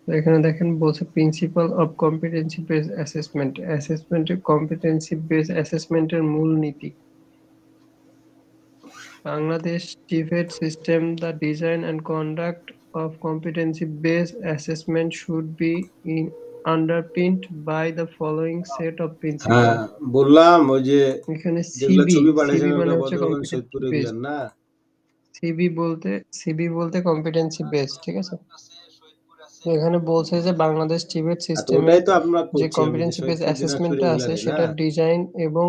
তো এখানে দেখেন বলছে principle of competency base assessment. অ্যাসেসমেন্টের কম্পিটেন্সি বেস অ্যাসেসমেন্টের মূল নীতি। Bangladesh TVET system, the design and conduct of competency-based assessment should be underpinned by the following set of হ্যাঁ principles. বললাম ওই যে এখানে যেগুলা সিবি, ছবি সিবি পাঠাইছেন মানে ওগুলা হচ্ছে বদরগঞ্জ কম্পিটেন্সি সৈয়দপুর বেসড। এগুলার না। সিবি বলতে কম্পিটেন্সি বেসড, ঠিক আছে। তো এখানে বলছে যে বাংলাদেশ টিবেট আর তো সিস্টেমের ওটাই তো আমরা যে করছি আমি যে কম্পিটেন্সি বেসড সৈয়দপুর দিনাজপুর অ্যাসেসমেন্টটা আছে এগুলারই না। সেটা ডিজাইন এবং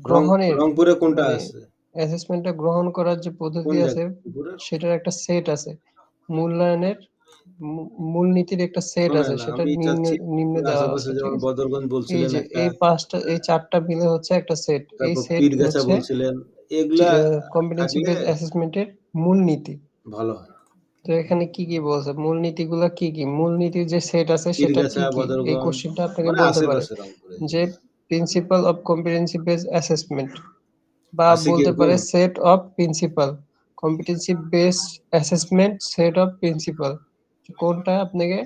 গ্রহণের রংপুরে কোনটা মানে আছে? অ্যাসেসমেন্টটা গ্রহণ করার যে কোন পদ্ধতি আছে জায়গা রংপুরের? সেটার একটা সেট আছে। মূল্যায়নের মূলনীতির একটা সেট আছে, শোনেন সেটা আমি চাচ্ছি নিম্নে দেওয়া আশেপাশে আছে, ঠিক যেমন আছে। বদরগঞ্জ এই বলছিলেন যে একটা, এই পাঁচটা, এই চারটা মিলে হচ্ছে একটা সেট। এই তারপর সেট পীরগাছা হচ্ছে বলছিলেন, এগুলা কম্পিটেন্সি থাকলে বেসড অ্যাসেসমেন্টের মূলনীতি। ভালো হয়। তো এখানে কি কি বলছে, মূলনীতিগুলো কি কি, মূলনীতির যে সেট আছে সেটা পীরগাছা কি কি, এই বদরগঞ্জ কোশ্চেনটা আপনাকে মানে বলতে পারে আশেপাশে রংপুরে যে principal of competency based assessment, বা আছে কি বলতে এরকম? পারে set of principal competency based assessment set of principal. কোনটা আপনাকে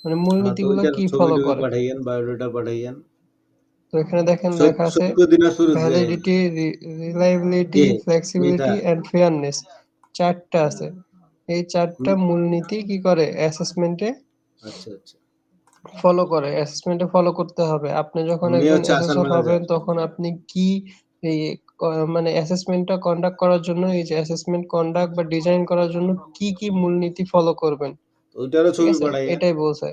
মানে হ্যাঁ তো মূলনীতিগুলো ওইটার কি ছবি ফলো টবি করে। পাঠাইয়েন, বায়োডাটা পাঠাইয়েন। তো এখানে দেখেন লেখা আছে সৈয়দপুর দিনাজপুর ভ্যালিডিটি, রিলায়েবিলিটি, কে মিতা। ফ্লেক্সিবিলিটি এন্ড ফেয়ারনেস, চারটা আছে। এই চারটা মূলনীতি কি করে অ্যাসেসমেন্টে আচ্ছা আচ্ছা, ফলো করে, অ্যাসেসমেন্টে ফলো করতে হবে। আপনি যখন উনি একজন হচ্ছে আসার অ্যাসেসর হবেন ম্যানেজার। তখন আপনি কি এই মানে অ্যাসেসমেন্টটা কন্ডাক্ট করার জন্য, এই যে অ্যাসেসমেন্ট কন্ডাক্ট বা ডিজাইন করার জন্য কি কি মূলনীতি ফলো করবেন, ওইটারও ঠিক ছবি আছে, পাঠাইয়েন। এটাই বলছে।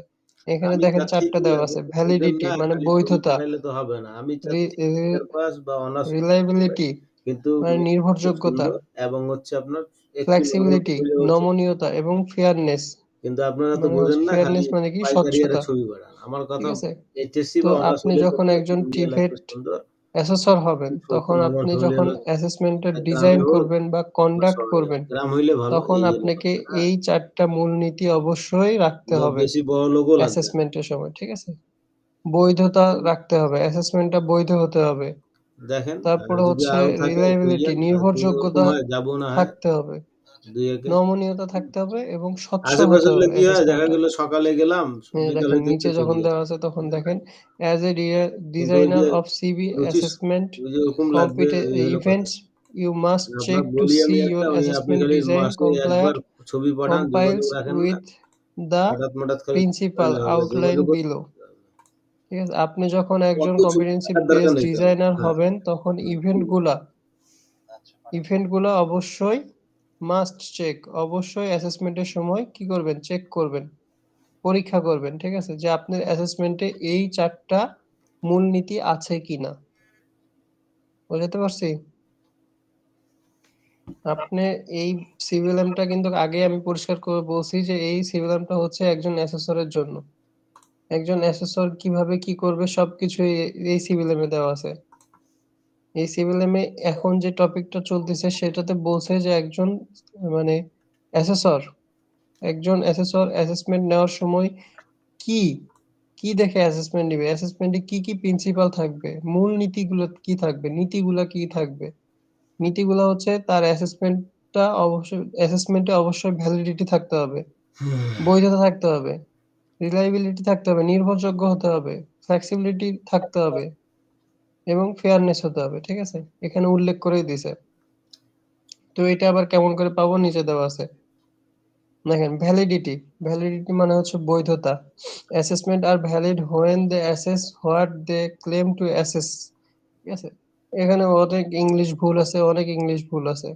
এখানে আমি দেখেন চাচ্ছি চারটা কি দেওয়া আছে, এখন ওইটার ভ্যালিডিটি না, মানে খালি ছবি বৈধতা, পাঠাইলে তো হবে না, আমি চাচ্ছি ইন্টার পাস বা অনার্স রিলায়েবিলিটি কিন্তু মানে খুব নির্ভরযোগ্যতা, সুন্দর, এবং হচ্ছে আপনার একটু নমনীয় ফ্লেক্সিবিলিটি হলে হচ্ছে। নমনীয়তা এবং ফেয়ারনেস কিন্তু আপনারা তো মানে হচ্ছে, বোঝেন না, খালি ফেয়ারনেস মানে কি পাইকারি আরে স্বচ্ছতা, ছবি পাঠান। আমার ঠিক কথা আছে। এইচএসসি তো বা অনার্স আপনি হলে তো যখন একটু একজন নমনীয় টিভেট লাগবে, সুন্দর অ্যাসেসর হবেন একটু তখন শক্ত আপনি হলে যখন না। অ্যাসেসমেন্টের গ্রামে ডিজাইন হোক করবেন বা বা কন্ডাক্ট শহরে হোক, করবেন গ্রাম হইলে ভালো তখন এই জন্য আপনাকে বলছি, হ্যাঁ। এই চারটা মূলনীতি অবশ্যই রাখতে হবে বেশি বড় লোকও লাগবে না। অ্যাসেসমেন্টের সময়, ঠিক আছে। বৈধতা রাখতে হবে, অ্যাসেসমেন্টটা বৈধ হতে হবে। দেখেন তারপরে যদি হচ্ছে আরো থাকে রিলায়েবিলিটি কইয়েন, আর যদি ওরকম নির্ভরযোগ্যতা হয় যাবো না হয় থাকতে হবে, দুই একে। নমনীয়তা থাকতে হবে এবং স্বচ্ছ আশেপাশে হতে হলে হবে কি হয়, দেখা অ্যাসেসমেন্টটা। গেল সকালে গেলাম, বিকাল দেখেন হইতে হইতে নিচে চলে যখন গেছে। দেওয়া আছে তখন দেখেন অ্যাজ এ কিন্তু ওই ডিজাইনার যে অফ সিবি রুচিস অ্যাসেসমেন্ট ওই যে ওরকম লাগবে, compete ওই হলো কথা। events, you must check আপনাকে to বলি আমি see একটা, your ওই আপনি assessment খালি design মাসে একবার ছবি পাঠান, যোগাযোগ compiles রাখেন না, with the হঠাৎ মঠাৎ খালি principal পাইলে হবে, outline যোগাযোগ করতে below, হবে। ঠিক আছে। আপনি যখন একজন অত ছবি কম্পিটেন্সি পাঠার দরকার বেসড নেই তো আমার। ডিজাইনার হ্যাঁ। হবেন তখন ইভেন্টগুলা অবশ্যই মাস্ট চেক, অবশ্যই অ্যাসেসমেন্টের সময় কি করবেন, চেক করবেন, পরীক্ষা করবেন, ঠিক আছে, যে আপনার অ্যাসেসমেন্টে এই চারটা মূলনীতি আছে কিনা। বুঝতে পারছি। আপনি এই সিভিএলএমটা কিন্তু আগে আমি পরিষ্কার করে বলছি যে এই সিভিএলএমটা হচ্ছে একজন অ্যাসেসরের জন্য। একজন অ্যাসেসর কিভাবে কি করবে সবকিছু এই সিভিএলএম এ দেওয়া আছে। এই সিভিএলএম এ এখন যে টপিকটা চলতেছে সেটাতে বলছে যে একজন মানে অ্যাসেসর, একজন অ্যাসেসর অ্যাসেসমেন্ট নেওয়ার সময় কি কি দেখে অ্যাসেসমেন্ট নেবে, অ্যাসেসমেন্টে কি কি প্রিন্সিপাল থাকবে, মূল নীতিগুলো কি থাকবে, নীতিগুলো কি থাকবে। নীতিগুলো হচ্ছে তার অ্যাসেসমেন্টটা অবশ্যই, অ্যাসেসমেন্টে অবশ্যই ভ্যালিডিটি থাকতে হবে, বৈধতা থাকতে হবে, রিলায়েবিলিটি থাকতে হবে, নির্ভরযোগ্য হতে হবে, ফ্লেক্সিবিলিটি থাকতে হবে এবং ফেয়ারনেস হতে হবে, ঠিক আছে, এখানে উল্লেখ করেই দিছে। তো এটা আবার কেমন করে পাবো, নিচে দেওয়া আছে। দেখেন ভ্যালিডিটি, ভ্যালিডিটি মানে হচ্ছে বৈধতা। অ্যাসেসমেন্ট আর valid when they assess what they claim to assess, ঠিক আছে। এখানে অনেক ইংলিশ ভুল আছে।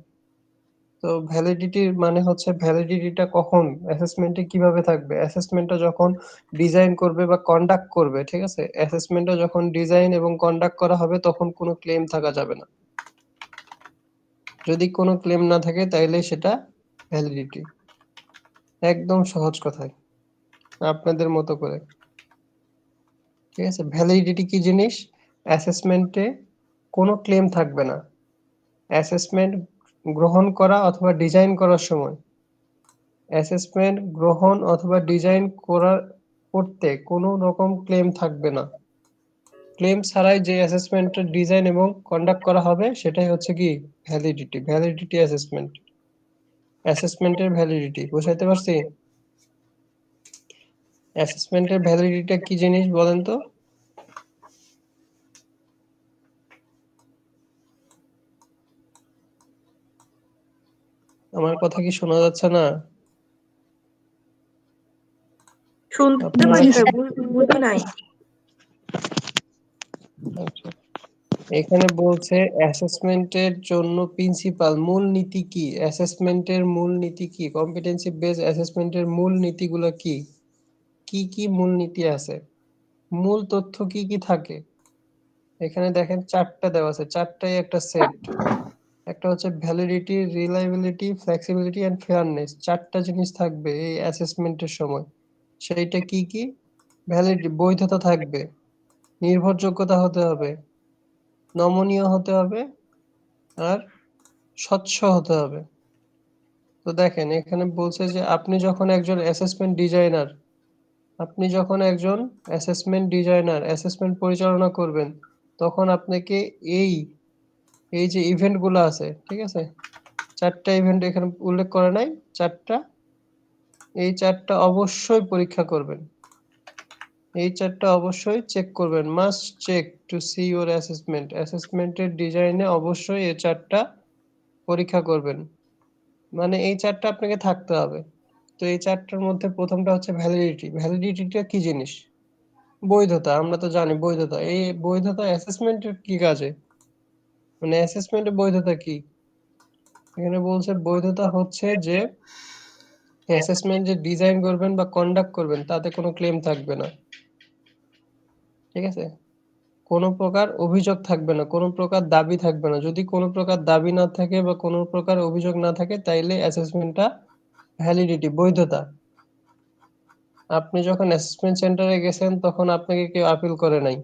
তো ভ্যালিডিটির মানে হচ্ছে ভ্যালিডিটিটা কখন অ্যাসেসমেন্টে কিভাবে থাকবে, অ্যাসেসমেন্টটা যখন ডিজাইন করবে বা কন্ডাক্ট করবে, ঠিক আছে, অ্যাসেসমেন্টটা যখন ডিজাইন এবং কন্ডাক্ট করা হবে তখন কোনো ক্লেম থাকা যাবে না। যদি কোনো ক্লেম না থাকে তাইলে সেটা ভ্যালিডিটি। একদম সহজ কথায় আপনাদের মতো করে, ঠিক আছে। ভ্যালিডিটি কি জিনিস, অ্যাসেসমেন্টে কোনো ক্লেম থাকবে না। অ্যাসেসমেন্ট গ্রহণ করা অথবা ডিজাইন করার সময়, অ্যাসেসমেন্ট গ্রহণ অথবা ডিজাইন করতে কোনো রকম ক্লেম থাকবে না। ক্লেম ছাড়াই যে অ্যাসেসমেন্টের ডিজাইন এবং কন্ডাক্ট করা হবে সেটাই হচ্ছে কি ভ্যালিডিটি, ভ্যালিডিটি অ্যাসেসমেন্টের ভ্যালিডিটি। বুঝাইতে পারছি। অ্যাসেসমেন্টের ভ্যালিডিটিটা কি জিনিস বলেন তো? আমার কথা কি শোনা যাচ্ছে না? শুনতে পাই স্যার, বুঝি নাই। আচ্ছা, এখানে বলছে অ্যাসেসমেন্টের জন্য প্রিন্সিপাল মূল নীতি কি? অ্যাসেসমেন্টের মূল নীতি কি? কম্পিটেন্সি বেস অ্যাসেসমেন্টের মূল নীতিগুলো কি? কি কি মূল নীতি আছে? মূল তথ্য কি কি থাকে? এখানে দেখেন 4টা দেওয়া আছে, 4টাই একটা সেট। একটা হচ্ছে validity, reliability, flexibility and fairness. 4টা জিনিস থাকবে এই অ্যাসেসমেন্টের সময়। সেইটা কি কি? ভ্যালিডিটি, বৈধতা থাকবে, নির্ভরযোগ্যতা হতে হবে, নমনীয় হতে হবে, আর স্বচ্ছ হতে হবে। তো দেখেন এখানে বলছে যে আপনি যখন একজন অ্যাসেসমেন্ট ডিজাইনার, অ্যাসেসমেন্ট পরিচালনা করবেন, তখন আপনাকে এই এই যে ইভেন্ট গুলো আছে, ঠিক আছে, 4টা ইভেন্ট এখানে উল্লেখ করা নাই, 4টা, এই 4টা অবশ্যই পরীক্ষা করবেন, এই 4টা অবশ্যই চেক করবেন। Must check to see your অ্যাসেসমেন্টের ডিজাইনে অবশ্যই এই 4টা পরীক্ষা করবেন, মানে এই 4টা আপনাকে থাকতে হবে। তো এই 4টার মধ্যে প্রথমটা হচ্ছে ভ্যালিডিটি। ভ্যালিডিটিটা কি জিনিস? বৈধতা। আমরা তো জানি বৈধতা, এই বৈধতা অ্যাসেসমেন্টের কি কাজে, মানে অ্যাসেসমেন্টের বৈধতা কি? এখানে বলছে বৈধতা হচ্ছে যে অ্যাসেসমেন্ট যে ডিজাইন করবেন বা কন্ডাক্ট করবেন তাতে কোনো ক্লেম থাকবে না, ঠিক আছে, কোনো প্রকার অভিযোগ থাকবে না, কোনো প্রকার দাবি থাকবে না। যদি কোনো প্রকার দাবি না থাকে বা কোনো প্রকার অভিযোগ না থাকে তাইলে অ্যাসেসমেন্টটা ভ্যালিডিটি, বৈধতা। আপনি যখন অ্যাসেসমেন্ট সেন্টারে গেছেন তখন আপনাকে কেউ আপিল করে নাই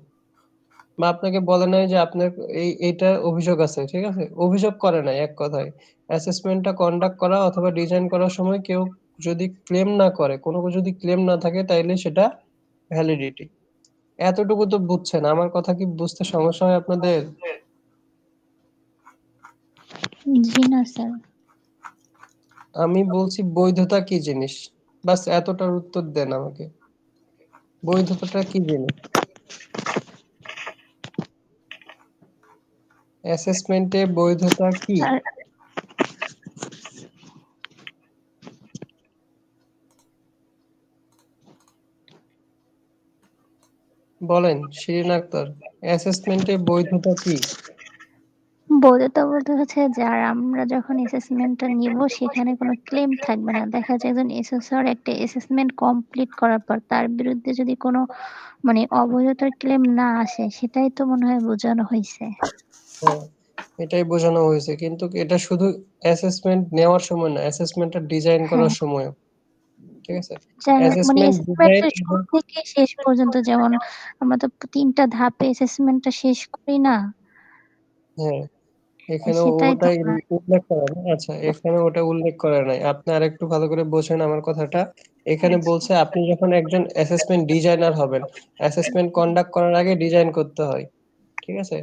বা আপনাকে বলে নাই যে আপনার এইটা অভিযোগ আছে, ঠিক আছে, অভিযোগ করে নাই, এক কথায় অ্যাসেসমেন্টটা কন্ডাক্ট করা অথবা ডিজাইন করার সময় কেউ যদি ক্লেম না করে, কোনো যদি ক্লেম না থাকে তাইলে সেটা ভ্যালিডিটি। এতটুকু তো বুঝছেন, আমার কথা কি বুঝতে সমস্যা হয় আপনাদের? জি না স্যার। আমি বলছি বৈধতা কি জিনিস, বাস এতটার উত্তর দেন আমাকে। বৈধতাটা কি জিনিস? অ্যাসেসমেন্টে বৈধতা কি? স্যার বলেন শিরিন আক্তার, অ্যাসেসমেন্টে বৈধতা কি? বৈধতা বলতে হচ্ছে যার আমরা যখন অ্যাসেসমেন্টটা নিব সেখানে কোনো ক্লেম থাকবে না। দেখা যায় একজন অ্যাসেসর একটা অ্যাসেসমেন্ট কমপ্লিট করার পর তার বিরুদ্ধে যদি কোনো মানে অবৈধতার ক্লেম না আসে, সেটাই তো মনে হয় বোঝানো হইছে। হ্যাঁ, এটাই বোঝানো হয়েছে, কিন্তু এটা শুধু অ্যাসেসমেন্ট নেওয়ার সময় না, অ্যাসেসমেন্টটা ডিজাইন হ্যাঁ, করার সময়, ঠিক আছে, মানে অ্যাসেসমেন্ট ডিজাইন অ্যাসেসমেন্টের এবং শুরু থেকে শেষ পর্যন্ত, যেমন আমরা তো 3টা ধাপে অ্যাসেসমেন্টটা শেষ করি না? হ্যাঁ, এখানে সেটাই তো ওটাই উল্লেখ করা নাই। আচ্ছা, এখানে ওটা উল্লেখ করা নাই, আপনি আরেকটু ভালো করে বোঝেন আমার কথাটা। এখানে বলছে আপনি যখন একজন অ্যাসেসমেন্ট ডিজাইনার হবেন, অ্যাসেসমেন্ট কন্ডাক্ট করার আগে ডিজাইন করতে হয়, ঠিক আছে,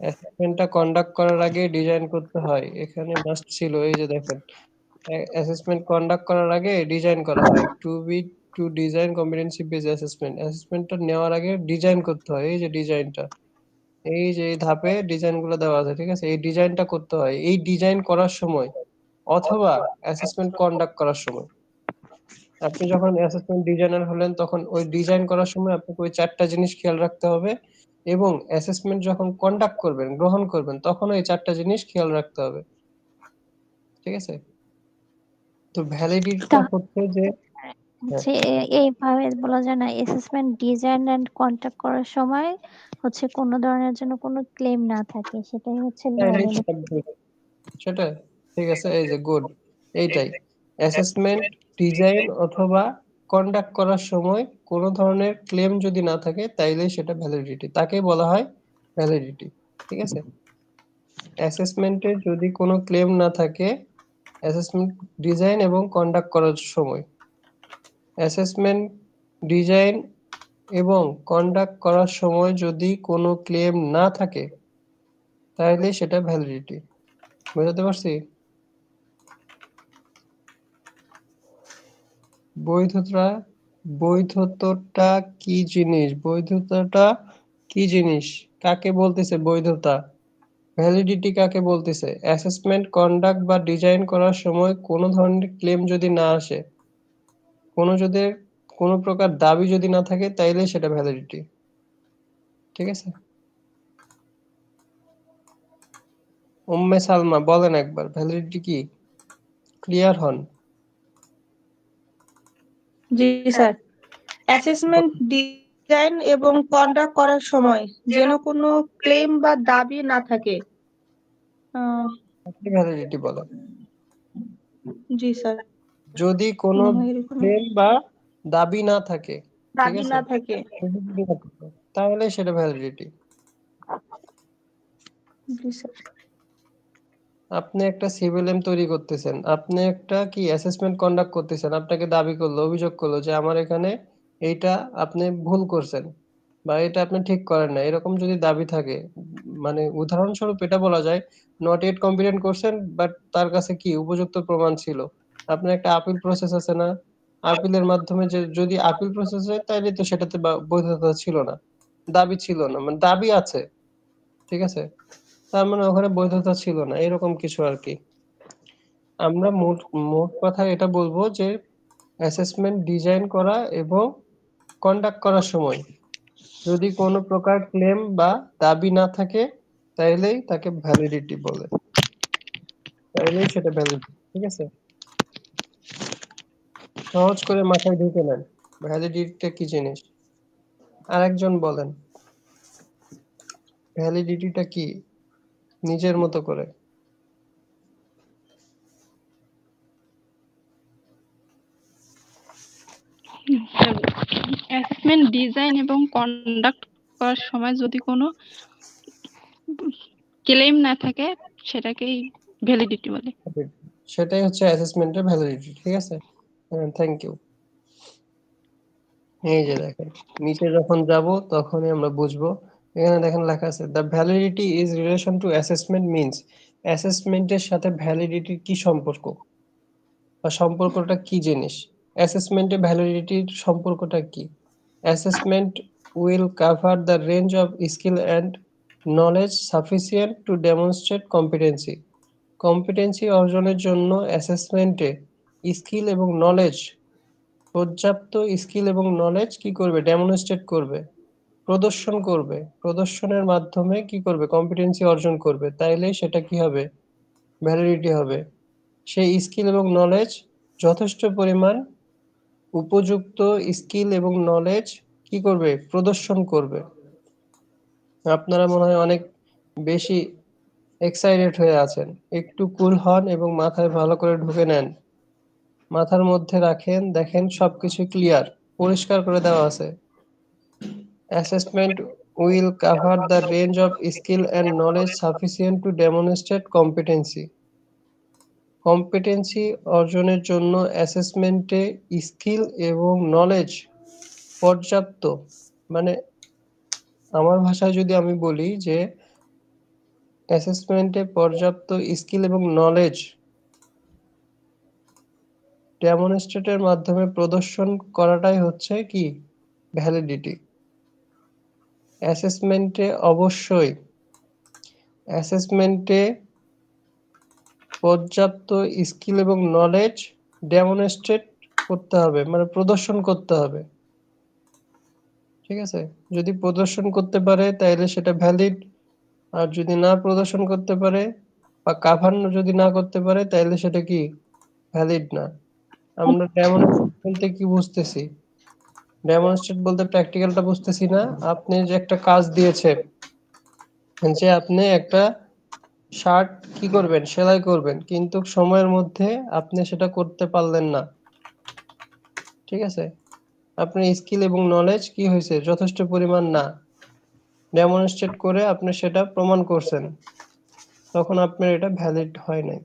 অ্যাসেসমেন্টটা কন্ডাক্ট করার আগে ডিজাইন করতে হয়, এখানে মাস্ট ছিল, এই যে দেখেন, অ্যাসেসমেন্ট কন্ডাক্ট করার আগে ডিজাইন করা হয়, to design competency base assessment, অ্যাসেসমেন্টটা নেওয়ার আগে ডিজাইন করতে হয়, এই যে ডিজাইনটা, এই যে এই ধাপে ডিজাইন গুলো দেওয়া আছে, ঠিক আছে, এই ডিজাইনটা করতে হয় এই ডিজাইন করার সময় অথবা অ্যাসেসমেন্ট কন্ডাক্ট করার সময়। আপনি যখন অ্যাসেসমেন্ট ডিজাইনার হলেন তখন ওই ডিজাইন করার সময় আপনাকে ওই 4টা জিনিস খেয়াল রাখতে হবে, এবং অ্যাসেসমেন্ট যখন কন্ডাক্ট করবেন, গ্রহণ করবেন, তখন ওই 4টা জিনিস খেয়াল রাখতে হবে, ঠিক আছে। তো ভ্যালিডিটিটা হচ্ছে যে, হ্যাঁ, যে এইভাবে বলা যায় না, অ্যাসেসমেন্ট ডিজাইন এন্ড কন্ট্যাক্ট করার সময় হচ্ছে কোনো ধরনের জন্য কোনো ক্লেম না থাকে, সেটাই হচ্ছে এটাই ভ্যালিড। সেটা সেটা ঠিক আছে, এই যে গুড, এইটাই অ্যাসেসমেন্ট ডিজাইন অথবা কন্ডাক্ট করার সময় কোনো ধরনের ক্লেম যদি না থাকে তাইলে সেটা ভ্যালিডিটি, তাকে বলা হয় ভ্যালিডিটি, ঠিক আছে। অ্যাসেসমেন্টে যদি কোনো ক্লেম না থাকে, অ্যাসেসমেন্ট ডিজাইন এবং কন্ডাক্ট করার সময়, অ্যাসেসমেন্ট ডিজাইন এবং কন্ডাক্ট করার সময় যদি কোনো ক্লেম না থাকে তাহলে সেটা ভ্যালিডিটি। বুঝতে পারছি? বৈধতা বৈধতাটা কি জিনিস? বৈধতাটা কি জিনিস? কাকে বলতেছে বৈধতা? ভ্যালিডিটি কাকে বলতেছে? অ্যাসেসমেন্ট কন্ডাক্ট বা ডিজাইন করার সময় কোনো ধরনের ক্লেম যদি না আসে, কোনো প্রকার দাবি যদি না থাকে, তাইলে সেটা ভ্যালিডিটি। ঠিক আছে? উম্মে সালমা বলেন একবার ভ্যালিডিটি কি? ক্লিয়ার হন। জি স্যার, অ্যাসেসমেন্ট ডিজাইন এবং কন্ডাক্ট করার সময় যেন কোনো ক্লেম বা দাবি না থাকে। আপনি ভ্যালিডিটি বলেন। জি স্যার, যদি কোনো ক্লেম বা দাবি না থাকে, ঠিক দাবি আছে, না থাকে। তাহলে সেটা ভ্যালিডিটি। জি স্যার। আপনি একটা সিভিএলএম তৈরি করতেছেন, আপনি একটা কি অ্যাসেসমেন্ট কন্ডাক্ট করতেছেন, আপনাকে দাবি করলো, অভিযোগ করলো যে আমার এখানে এইটা আপনি ভুল করছেন বা এটা আপনি ঠিক করেন না, এরকম যদি দাবি থাকে, মানে উদাহরণস্বরূপ এটা বলা যায় নট ইয়েট কম্পিটেন্ট করছেন, বাট তার কাছে কি উপযুক্ত প্রমাণ ছিল। আপনার একটা আপিল প্রসেস আছে না? আপিলের মাধ্যমে যে যদি আপিল প্রসেস হয় তাহলে তো সেটাতে বৈধতা ছিল না, দাবি ছিল না, মানে দাবি আছে, ঠিক আছে, তার মানে ওখানে বৈধতা ছিল না, এরকম কিছু আর কি। আমরা মোট মোট কথা এটা বলবো যে অ্যাসেসমেন্ট ডিজাইন করা এবং কন্ডাক্ট করার সময় যদি কোনো প্রকার ক্লেম বা দাবি না থাকে, তাইলেই তাকে ভ্যালিডিটি বলে, তাইলেই সেটা ভ্যালিড। ঠিক আছে, সহজ করে মাথায় ঢুকে নেন ভ্যালিডিটিটা কি জিনিস। আরেকজন বলেন ভ্যালিডিটিটা কি নিজের মতো করে। অ্যাসেসমেন্ট ডিজাইন এবং কন্ডাক্ট করার সময় যদি কোনো ক্লেম না থাকে সেটাকেই ভ্যালিডিটি বলে। সেটাই হচ্ছে অ্যাসেসমেন্টের ভ্যালিডিটি। ঠিক আছে, থ্যাংক ইউ। এই যে দেখেন নিচে যখন যাব তখনই আমরা বুঝবো। এখানে দেখেন লেখা আছে the validity is relation to assessment means, অ্যাসেসমেন্টের সাথে ভ্যালিডিটির কি সম্পর্ক বা সম্পর্কটা কি জিনিস। অ্যাসেসমেন্টে ভ্যালিডিটির সম্পর্কটা কি? Assessment will cover the range of skill and knowledge sufficient to demonstrate competency. Competency অর্জনের জন্য অ্যাসেসমেন্টে স্কিল এবং নলেজ, পর্যাপ্ত স্কিল এবং নলেজ কি করবে? ডেমনস্ট্রেট করবে, প্রদর্শন করবে, প্রদর্শনের মাধ্যমে কি করবে? কম্পিটেন্সি অর্জন করবে, তাইলেই সেটা কি হবে? ভ্যালিডিটি হবে। সেই স্কিল এবং নলেজ যথেষ্ট পরিমাণ উপযুক্ত স্কিল এবং নলেজ কি করবে? প্রদর্শন করবে। আপনারা মনে হয় অনেক বেশি এক্সাইটেড হয়ে আছেন, একটু কুল হন এবং মাথায় ভালো করে ঢুকে নেন, মাথার মধ্যে রাখেন, দেখেন সবকিছু ক্লিয়ার, পরিষ্কার করে দেওয়া আছে। Assessment will cover the range of skill and knowledge sufficient to demonstrate competency. Competency অর্জনের জন্য অ্যাসেসমেন্টে স্কিল এবং নলেজ পর্যাপ্ত, মানে আমার ভাষায় যদি আমি বলি যে অ্যাসেসমেন্টে পর্যাপ্ত স্কিল এবং নলেজ ডেমনস্ট্রেটের মাধ্যমে প্রদর্শন করাটাই হচ্ছে কি? ভ্যালিডিটি। অ্যাসেসমেন্টে পর্যাপ্ত স্কিল এবং নলেজ ডেমনস্ট্রেট করতে হবে, মানে প্রদর্শন করতে হবে। ঠিক আছে, যদি প্রদর্শন করতে পারে তাহলে সেটা ভ্যালিড, আর যদি না প্রদর্শন করতে পারে বা কাভার যদি না করতে পারে তাহলে সেটা কি? ভ্যালিড না। আমরা ডেমনস্ট্রেট বলতে কি বুঝতেছি? ডেমনস্ট্রেট বলতে প্র্যাকটিক্যালটা বুঝতেছি না। আপনি যে একটা কাজ দিয়েছে, যে আপনি একটা শার্ট কি করবেন? সেলাই করবেন, কিন্তু সময়ের মধ্যে আপনি সেটা করতে পারলেন না, ঠিক আছে, আপনার স্কিল এবং নলেজ কি হয়েছে? যথেষ্ট পরিমাণ না, ডেমনস্ট্রেট করে আপনি সেটা প্রমাণ করছেন, তখন আপনার এটা ভ্যালিড হয় নাই।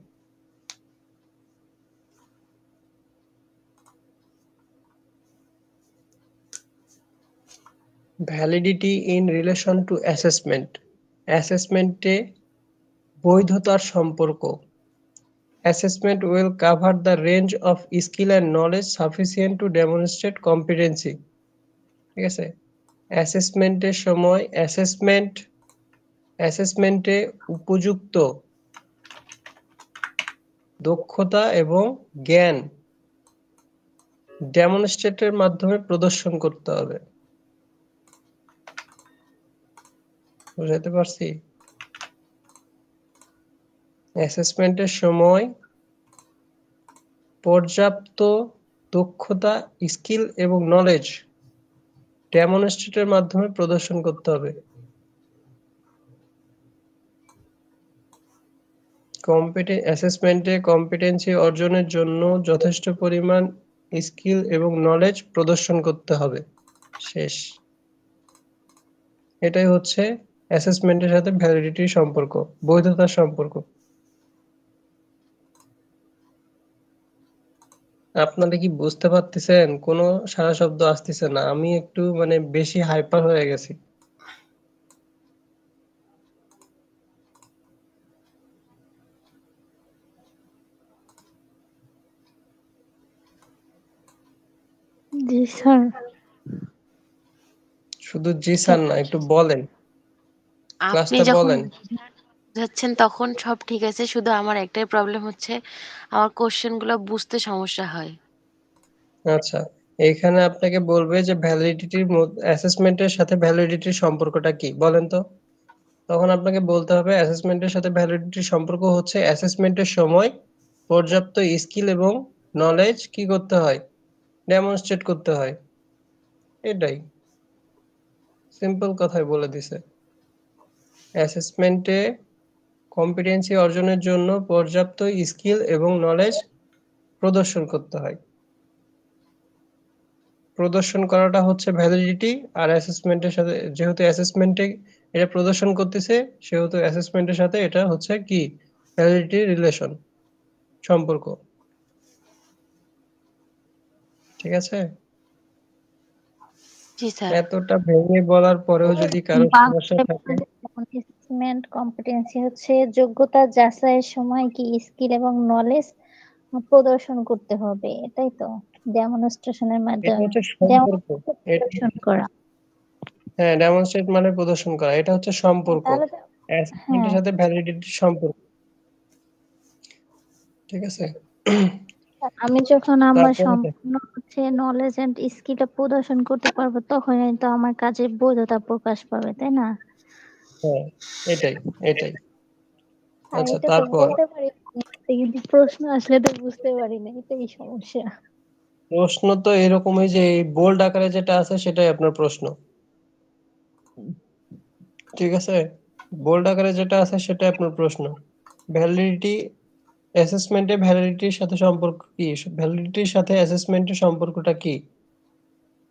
Validity in relation to assessment, অ্যাসেসমেন্টে বৈধতার সম্পর্ক। assessment will cover the range of skill and knowledge sufficient to demonstrate competency ঠিক আছে অ্যাসেসমেন্টের সময় অ্যাসেসমেন্টে উপযুক্ত দক্ষতা এবং জ্ঞান ডেমনস্ট্রেটের মাধ্যমে প্রদর্শন করতে হবে বুঝাতে পারছি অ্যাসেসমেন্টের সময় পর্যাপ্ত দক্ষতা স্কিল এবং নলেজ ডেমনস্ট্রেটের মাধ্যমে প্রদর্শন করতে হবে অ্যাসেসমেন্টে কম্পিটেন্সি অর্জনের জন্য যথেষ্ট পরিমাণ স্কিল এবং নলেজ প্রদর্শন করতে হবে শেষ এটাই হচ্ছে অ্যাসেসমেন্টের সাথে ভ্যালিডিটির সম্পর্ক বৈধতার সম্পর্ক আপনারা কি বুঝতে পারতেছেন কোনো সারা শব্দ আসতেছে না আমি একটু মানে বেশি হাইপার হয়ে গেছি জি স্যার শুধু জি স্যার না একটু বলেন আপনি ক্লাসটা যখন বলেন যাচ্ছেন তখন সব ঠিক আছে, শুধু আমার একটাই প্রবলেম হচ্ছে আমার কোশ্চেন গুলো বুঝতে সমস্যা হয়। আচ্ছা এখানে আপনাকে বলবে যে ভ্যালিডিটির অ্যাসেসমেন্টের সাথে ভ্যালিডিটির সম্পর্কটা কি বলেন তো তখন আপনাকে বলতে হবে অ্যাসেসমেন্টের সাথে ভ্যালিডিটির সম্পর্ক হচ্ছে অ্যাসেসমেন্টের সময় পর্যাপ্ত স্কিল এবং নলেজ কি করতে হয় ডেমনস্ট্রেট করতে হয় এটাই সিম্পল কথাই বলে দিছে অ্যাসেসমেন্টে কম্পিটেন্সি অর্জনের জন্য পর্যাপ্ত স্কিল এবং নলেজ প্রদর্শন করতে হয় প্রদর্শন করাটা হচ্ছে ভ্যালিডিটি আর অ্যাসেসমেন্টের সাথে যেহেতু অ্যাসেসমেন্টে এটা প্রদর্শন করতেছে সেহেতু অ্যাসেসমেন্টের সাথে এটা হচ্ছে কি ভ্যালিডিটি রিলেশন সম্পর্ক ঠিক আছে জি স্যার। এতটা ভেঙে বলার পরেও যদি কারো সমস্যা থাকে অ্যাসেসমেন্ট কম্পিটেন্সি হচ্ছে যোগ্যতা যাচাইয়ের সময় কি স্কিল এবং নলেজ প্রদর্শন করতে হবে এটাই তো ডেমনস্ট্রেশনের এটা মাধ্যমে হচ্ছে সম্পর্ক প্রদর্শন করা হ্যাঁ ডেমনস্ট্রেট মানে প্রদর্শন করা এটা হচ্ছে সম্পর্ক তাহলে তো অ্যাসেসমেন্টের সাথে ভ্যালিডিটির সম্পর্ক ঠিক আছে আমি যখন আমার তারপরে সম্পূর্ণ হচ্ছে নলেজ এন্ড স্কিলটা প্রদর্শন করতে পারবো তখনই তো আমার কাজের বৈধতা প্রকাশ পাবে তাই না হ্যাঁ এটাই আর আচ্ছা এটা তো তারপর বলতে পারি কিন্তু প্রশ্ন আসলে তো বুঝতে পারি না এটাই সমস্যা প্রশ্ন তো এরকমই যে এই বোল্ড আকারে যেটা আছে সেটাই আপনার প্রশ্ন ঠিক আছে বোল্ড আকারে যেটা আছে সেটাই আপনার প্রশ্ন ভ্যালিডিটি অ্যাসেসমেন্টে ভ্যালিডিটির সাথে সম্পর্ক কি ভ্যালিডিটির সাথে অ্যাসেসমেন্টের সম্পর্কটা কি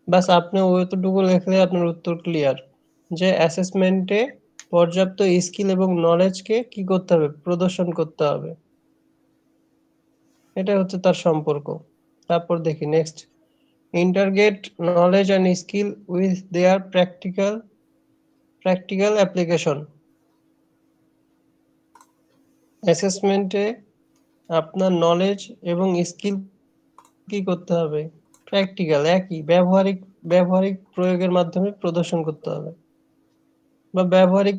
বাস আপনি ওইটুকু লিখলে আপনার উত্তর ক্লিয়ার যে অ্যাসেসমেন্টে পর্যাপ্ত স্কিল এবং নলেজকে কি করতে হবে প্রদর্শন করতে হবে এটা হচ্ছে তার সম্পর্ক তারপর দেখি next integrate knowledge and skill with their practical application অ্যাসেসমেন্টে আপনার নলেজ এবং স্কিল কি করতে হবে প্র্যাকটিক্যাল একই ব্যবহারিক প্রয়োগের মাধ্যমে প্রদর্শন করতে হবে বা ব্যবহারিক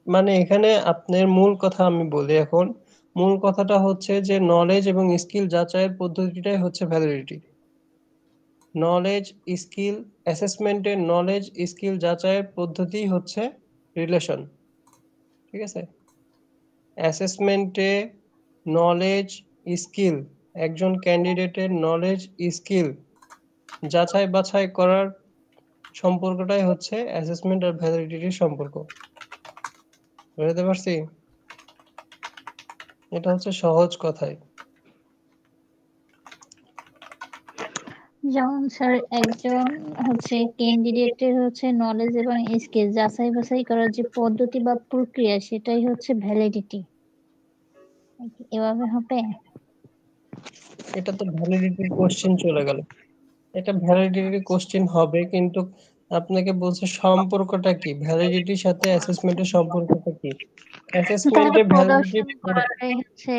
মানে এখানে আপনার মূল কথা আমি বলি এখন মূল কথাটা হচ্ছে যে নলেজ এবং স্কিল যাচাইয়ের পদ্ধতিটাই হচ্ছে ভ্যালিডিটি নলেজ স্কিল অ্যাসেসমেন্টের নলেজ স্কিল যাচাইয়ের পদ্ধতি হচ্ছে রিলেশন ঠিক আছে অ্যাসেসমেন্টে নলেজ স্কিল একজন ক্যান্ডিডেটের নলেজ স্কিল যাচাই বাছাই করার সম্পর্কটাই হচ্ছে অ্যাসেসমেন্ট আর ভ্যালিডিটির সম্পর্ক বুঝতে পারছি এটা হচ্ছে সহজ কথাই যেমন স্যার একজন হচ্ছে ক্যান্ডিডেটের হচ্ছে নলেজ এবং স্কিল যাচাই বাছাই করার যে পদ্ধতি বা প্রক্রিয়া সেটাই হচ্ছে ভ্যালিডিটি এভাবে হবে এটা তো ভ্যালিডিটির কোশ্চেন চলে গেল এটা ভ্যালিডিটির কোশ্চেন হবে কিন্তু আপনাকে বলছে সম্পর্কটা কি ভ্যালিডিটির সাথে অ্যাসেসমেন্টের সম্পর্কটা কি অ্যাসেসমেন্টে ভ্যালিডিটি প্রদর্শন করাটাই হচ্ছে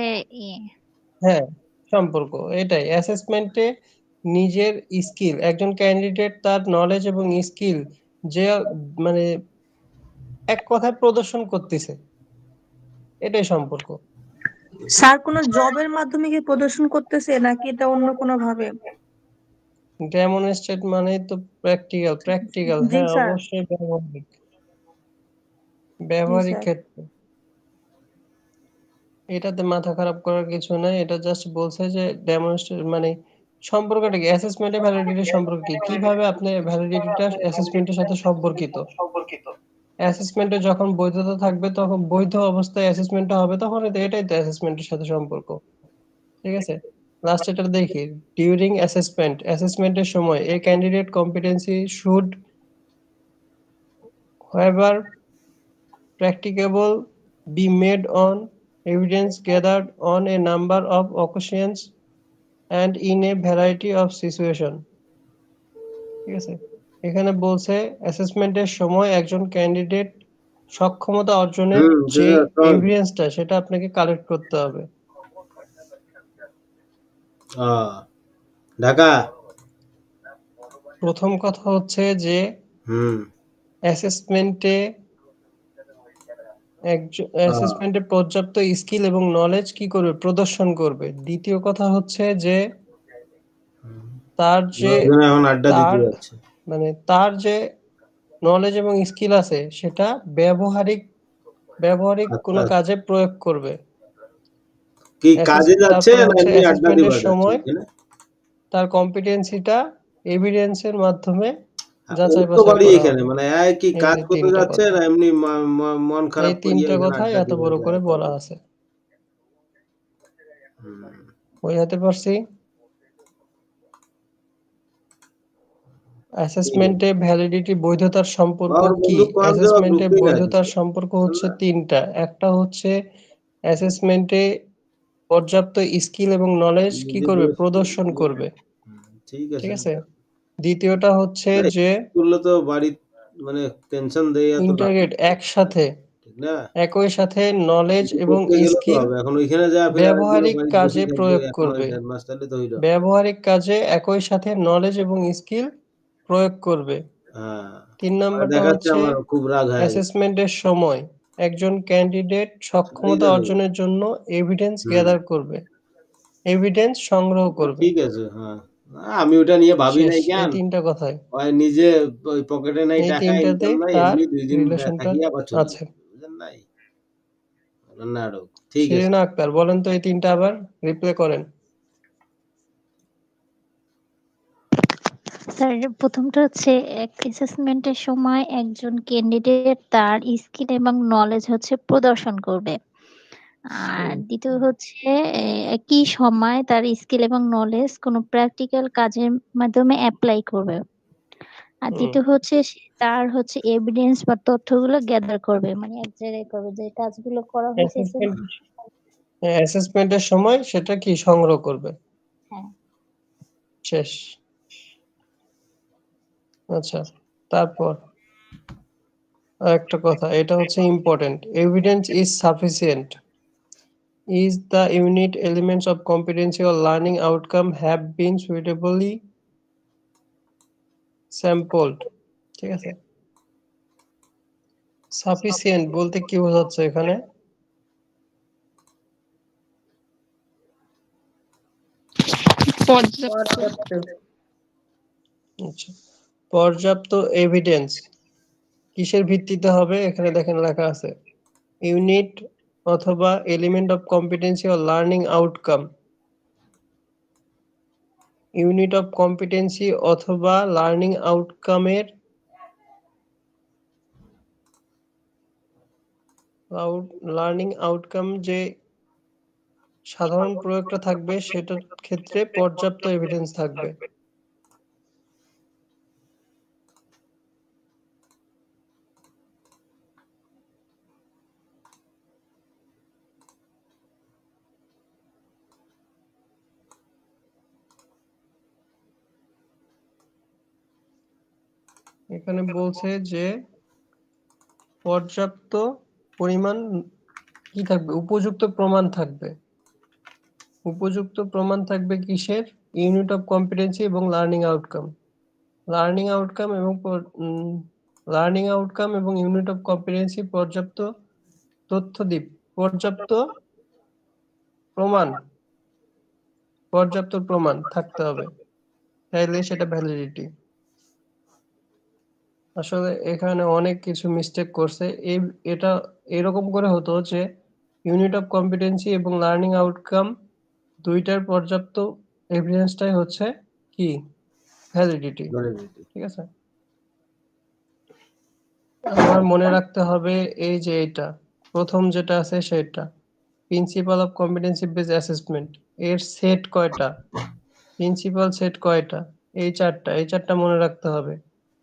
হ্যাঁ, সম্পর্ক এটাই। অ্যাসেসমেন্টে নিজের স্কিল, একজন ক্যান্ডিডেট তার নলেজ এবং স্কিল যে মানে এক কথায় প্রদর্শন করতেছে, এটাই সম্পর্ক। স্যার কোনো জবের মাধ্যমে কি প্রদর্শন করতেছে নাকি এটা অন্য কোনো ভাবে? ডেমনস্ট্রেট মানে তো প্র্যাকটিক্যাল জি হ্যাঁ স্যার। অবশ্যই জি ব্যবহারিক স্যার। ক্ষেত্রে। এটাতে মাথা খারাপ করার কিছু নাই, এটা জাস্ট বলছে যে ডেমনস্ট্রেট মানে সম্পর্কটা কি, অ্যাসেসমেন্টে ভ্যালিডিটির সম্পর্ক কি, কিভাবে আপনি ভ্যালিডিটিটা অ্যাসেসমেন্টের সাথে সম্পর্কিত। অ্যাসেসমেন্টে যখন বৈধতা থাকবে, তখন বৈধ অবস্থায় অ্যাসেসমেন্টটা হবে, তখন এটাই তো অ্যাসেসমেন্টের সাথে সম্পর্ক। ঠিক আছে, লাস্ট এটা দেখি। ডিউরিং অ্যাসেসমেন্টের সময় এ candidate competency should however practicable be made on evidence gathered on a number of occasions and in a variety of situation। ঠিক আছে, এখানে বলছে অ্যাসেসমেন্টের সময় একজন ক্যান্ডিডেট সক্ষমতা অর্জনের যে এভিডেন্সটা সেটা আপনাকে কালেক্ট করতে হবে। ঢাকা প্রথম কথা হচ্ছে যে অ্যাসেসমেন্টে পর্যাপ্ত স্কিল এবং নলেজ কি করবে, প্রদর্শন করবে। দ্বিতীয় কথা হচ্ছে যে তার যে তার যে নলেজ এবং স্কিল আছে সেটা ব্যবহারিক কোনো কাজে প্রয়োগ করবে। কি কাজে যাচ্ছে না এমনি আড্ডা দিবা সময় তার কম্পিটেন্সিটা এভিডেন্সের মাধ্যমে যাচাই বাছাই করা এখানে মানে কি কাজ করতে যাচ্ছে না এমনি মন খারাপ এই তিনটা কথাই এত বড় করে বলা আছে। বোঝাতে পারছি? অ্যাসেসমেন্টে ভ্যালিডিটি বৈধতার সম্পর্ক কি? অ্যাসেসমেন্টে বৈধতার সম্পর্ক হচ্ছে তিনটা। একটা হচ্ছে অ্যাসেসমেন্টে পর্যাপ্ত স্কিল এবং নলেজ কি করবে, প্রদর্শন করবে। ঠিক আছে, দ্বিতীয়টা হচ্ছে যে তো বাড়ি মানে টেনশন দেয় এত ইন্টারগ্রেট একসাথে, ঠিক না, একই সাথে নলেজ এবং স্কিল এখন ওইখানে যা ব্যবহারিক কাজে প্রয়োগ করবে। ব্যবহারিক কাজে একই সাথে নলেজ এবং স্কিল প্রয়োগ করবে। 3 নম্বরটা হচ্ছে অ্যাসেসমেন্টের সময় একজন ক্যান্ডিডেট সক্ষমতা অর্জনের জন্য এভিডেন্স গ্যাদার করবে, এভিডেন্স সংগ্রহ করবে। ঠিক আছে, হ্যাঁ আমি ওটা নিয়ে ভাবি নাই কেন, এই তিনটা কথাই ওই নিজে ওই পকেটে নাই টাকা, তিনটাতে ইনকাম নাই, তার এমনি 2 দিন রিলেশনটা থাকিয়া আবার চলে আছে। বুঝেন নাই নাটক। ঠিক আছে শিরিনা আক্তার বলেন তো এই তিনটা আবার রিপ্লে করেন। স্যার প্রথমটা হচ্ছে অ্যাসেসমেন্টের সময় একজন ক্যান্ডিডেট তার স্কিল এবং নলেজ হচ্ছে প্রদর্শন করবে। আর দ্বিতীয় হচ্ছে একই সময় তার স্কিল এবং নলেজ কোনো প্র্যাকটিক্যাল কাজের মাধ্যমে অ্যাপ্লাই করবে। আর দ্বিতীয় হচ্ছে তার হচ্ছে এভিডেন্স বা তথ্যগুলো গ্যাদার করবে, মানে এক জায়গায় করবে যে কাজগুলো করা হয়েছে অ্যাসেসমেন্টের সময় সেটা কি সংগ্রহ করবে। হ্যাঁ শেষ। আচ্ছা, তারপর আরেকটা কথা, এটা হচ্ছে important. Evidence is sufficient is the unit elements of competency or learning outcome have been suitably sampled। ঠিক আছে, সাফিসিয়েন্ট বলতে কি বোঝাচ্ছে এখানে? আচ্ছা, পর্যাপ্ত এভিডেন্স কিসের ভিত্তিতে হবে? এখানে দেখেন লেখা আছে ইউনিট অথবা element of competency or learning outcome. Unit of competency অথবা লার্নিং আউটকামের লার্নিং আউটকাম যে সাধারণ প্রয়োগটা থাকবে সেটার ক্ষেত্রে পর্যাপ্ত এভিডেন্স থাকবে। এখানে বলছে যে পর্যাপ্ত পরিমাণ কি থাকবে, উপযুক্ত প্রমাণ থাকবে। উপযুক্ত প্রমাণ থাকবে কিসের? ইউনিট অফ কম্পিটেন্সি এবং লার্নিং আউটকাম। লার্নিং আউটকাম এবং ইউনিট অফ কম্পিটেন্সি পর্যাপ্ত তথ্য পর্যাপ্ত প্রমাণ থাকতে হবে, তাইলে সেটা ভ্যালিডিটি। আসলে এখানে অনেক কিছু মিস্টেক করছে। এটা এরকম করে হতো যে ইউনিট অফ কম্পিটেন্সি এবং লার্নিং আউটকাম দুইটার পর্যাপ্ত এভিডেন্সটাই হচ্ছে কি ভ্যালিডিটি। ঠিক আছে, আমার মনে রাখতে হবে এই যে এটা প্রথম যেটা আছে সেটা principal of competency base assessment, এর সেট কয়টা, প্রিন্সিপাল সেট কয়টা, এই চারটা মনে রাখতে হবে।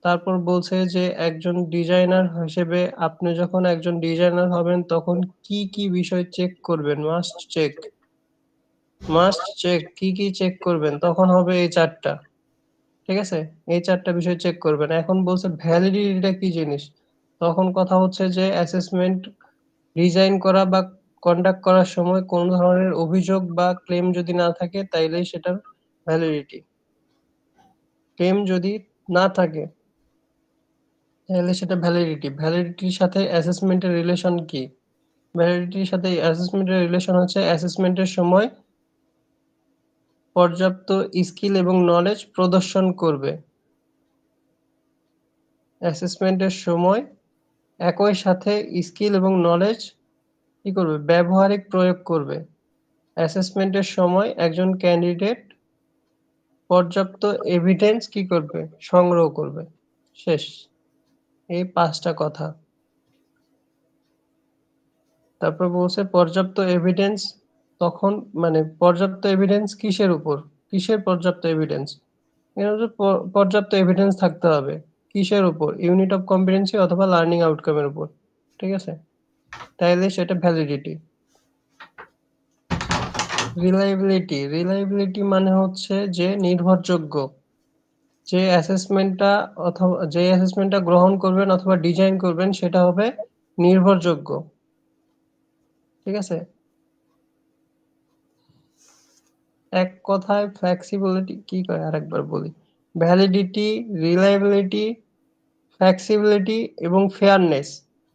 তারপর বলছে যে একজন ডিজাইনার হিসেবে আপনি যখন একজন ডিজাইনার হবেন তখন কি কি বিষয় চেক করবেন, মাস্ট চেক কি কি চেক করবেন, তখন হবে এই চারটা। ঠিক আছে, এই চারটা বিষয় চেক করবেন। এখন বলছে ভ্যালিডিটিটা কি জিনিস, তখন কথা হচ্ছে যে অ্যাসেসমেন্ট ডিজাইন করা বা কন্ডাক্ট করার সময় কোন ধরনের অভিযোগ বা ক্লেম যদি না থাকে তাইলেই সেটার ভ্যালিডিটি। ক্লেম যদি না থাকে তাহলে সেটা ভ্যালিডিটির সাথে অ্যাসেসমেন্টের রিলেশন কি? ভ্যালিডিটির সাথে অ্যাসেসমেন্টের রিলেশন হচ্ছে অ্যাসেসমেন্টের সময় পর্যাপ্ত স্কিল এবং নলেজ প্রদর্শন করবে। অ্যাসেসমেন্টের সময় একই সাথে স্কিল এবং নলেজ কি করবে, ব্যবহারিক প্রয়োগ করবে। অ্যাসেসমেন্টের সময় একজন ক্যান্ডিডেট পর্যাপ্ত এভিডেন্স কি করবে, সংগ্রহ করবে। শেষ, এই 5টা কথা। তারপর বলছে পর্যাপ্ত এভিডেন্স, তখন মানে পর্যাপ্ত এভিডেন্স কিসের উপর, কিসের পর্যাপ্ত এভিডেন্স? পর্যাপ্ত এভিডেন্স থাকতে হবে কিসের উপর, ইউনিট অফ কম্পিটেন্সি অথবা লার্নিং আউটকামের উপর। ঠিক আছে, তাইলে সেটা ভ্যালিডিটি। রিলায়েবিলিটি মানে হচ্ছে যে নির্ভরযোগ্য, যে অ্যাসেসমেন্টটা গ্রহণ করবেন অথবা ডিজাইন করবেন সেটা হবে নির্ভরযোগ্য। ঠিক আছে, এক কথায় ফ্লেক্সিবিলিটি কি করে আরেকবার বলি, ভ্যালিডিটি, রিলায়েবিলিটি, ফ্লেক্সিবিলিটি এবং ফেয়ারনেস,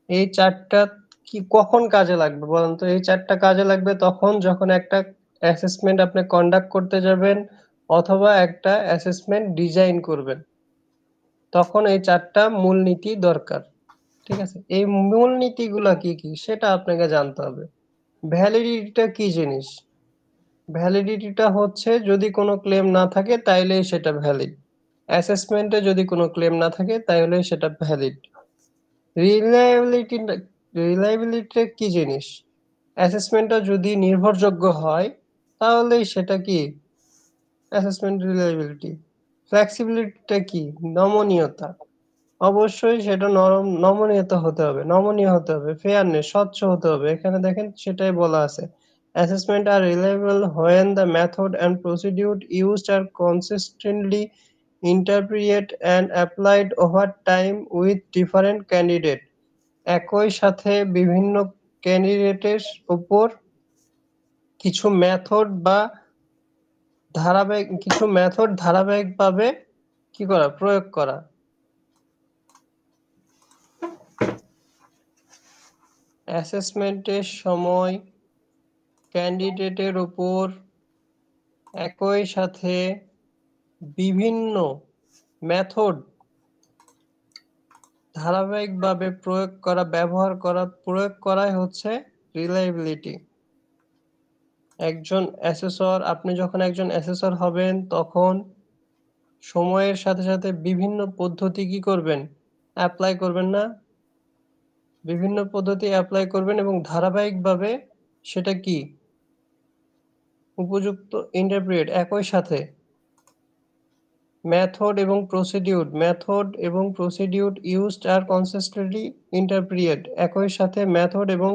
এই চারটা কি কখন কাজে লাগবে বলেন তো? এই চারটা কাজে লাগবে তখন যখন একটা অ্যাসেসমেন্ট আপনি কন্ডাক্ট করতে যাবেন অথবা একটা অ্যাসেসমেন্ট ডিজাইন করবেন, তখন এই চারটা মূলনীতি দরকার। ঠিক আছে, এই মূলনীতিগুলা কি কি সেটা আপনাকে জানতে হবে। ভ্যালিডিটিটা কি জিনিস? ভ্যালিডিটিটা হচ্ছে যদি কোনো ক্লেম না থাকে তাইলেই সেটা ভ্যালিড। অ্যাসেসমেন্টে যদি কোনো ক্লেম না থাকে তাহলে সেটা ভ্যালিড। রিলায়েবিলিটি কি জিনিস? অ্যাসেসমেন্টটা যদি নির্ভরযোগ্য হয় তাহলেই সেটা কি অ্যাসেসমেন্ট রিলায়েবিলিটি। ফ্লেক্সিবিলিটিটা কি? নমনীয়তা, অবশ্যই সেটা নমনীয়তা হতে হবে, নমনীয় হতে হবে। ফেয়ারনেস, স্বচ্ছ হতে হবে। এখানে দেখেন সেটাই বলা আছে, assessment are reliable when the method and procedure used are consistently interpreted and applied over time with different candidate। একই সাথে বিভিন্ন ক্যান্ডিডেটের উপর কিছু মেথড ধারাবাহিকভাবে কি করা, প্রয়োগ করা। অ্যাসেসমেন্টের সময় ক্যান্ডিডেটের উপর একই সাথে বিভিন্ন মেথড ধারাবাহিকভাবে প্রয়োগ করাই হচ্ছে রিলায়েবিলিটি। আপনি যখন একজন অ্যাসেসর হবেন তখন সময়ের সাথে সাথে বিভিন্ন পদ্ধতি কি করবেন, অ্যাপ্লাই করবেন না? বিভিন্ন পদ্ধতি অ্যাপ্লাই করবেন এবং ধারাবাহিকভাবে সেটা কি উপযুক্ত ইন্টারপ্রিট। একই সাথে মেথড এবং প্রসিডিউর ইউজড আর কনসিস্টেন্টলি ইন্টারপ্রিটেড। একই সাথে মেথড এবং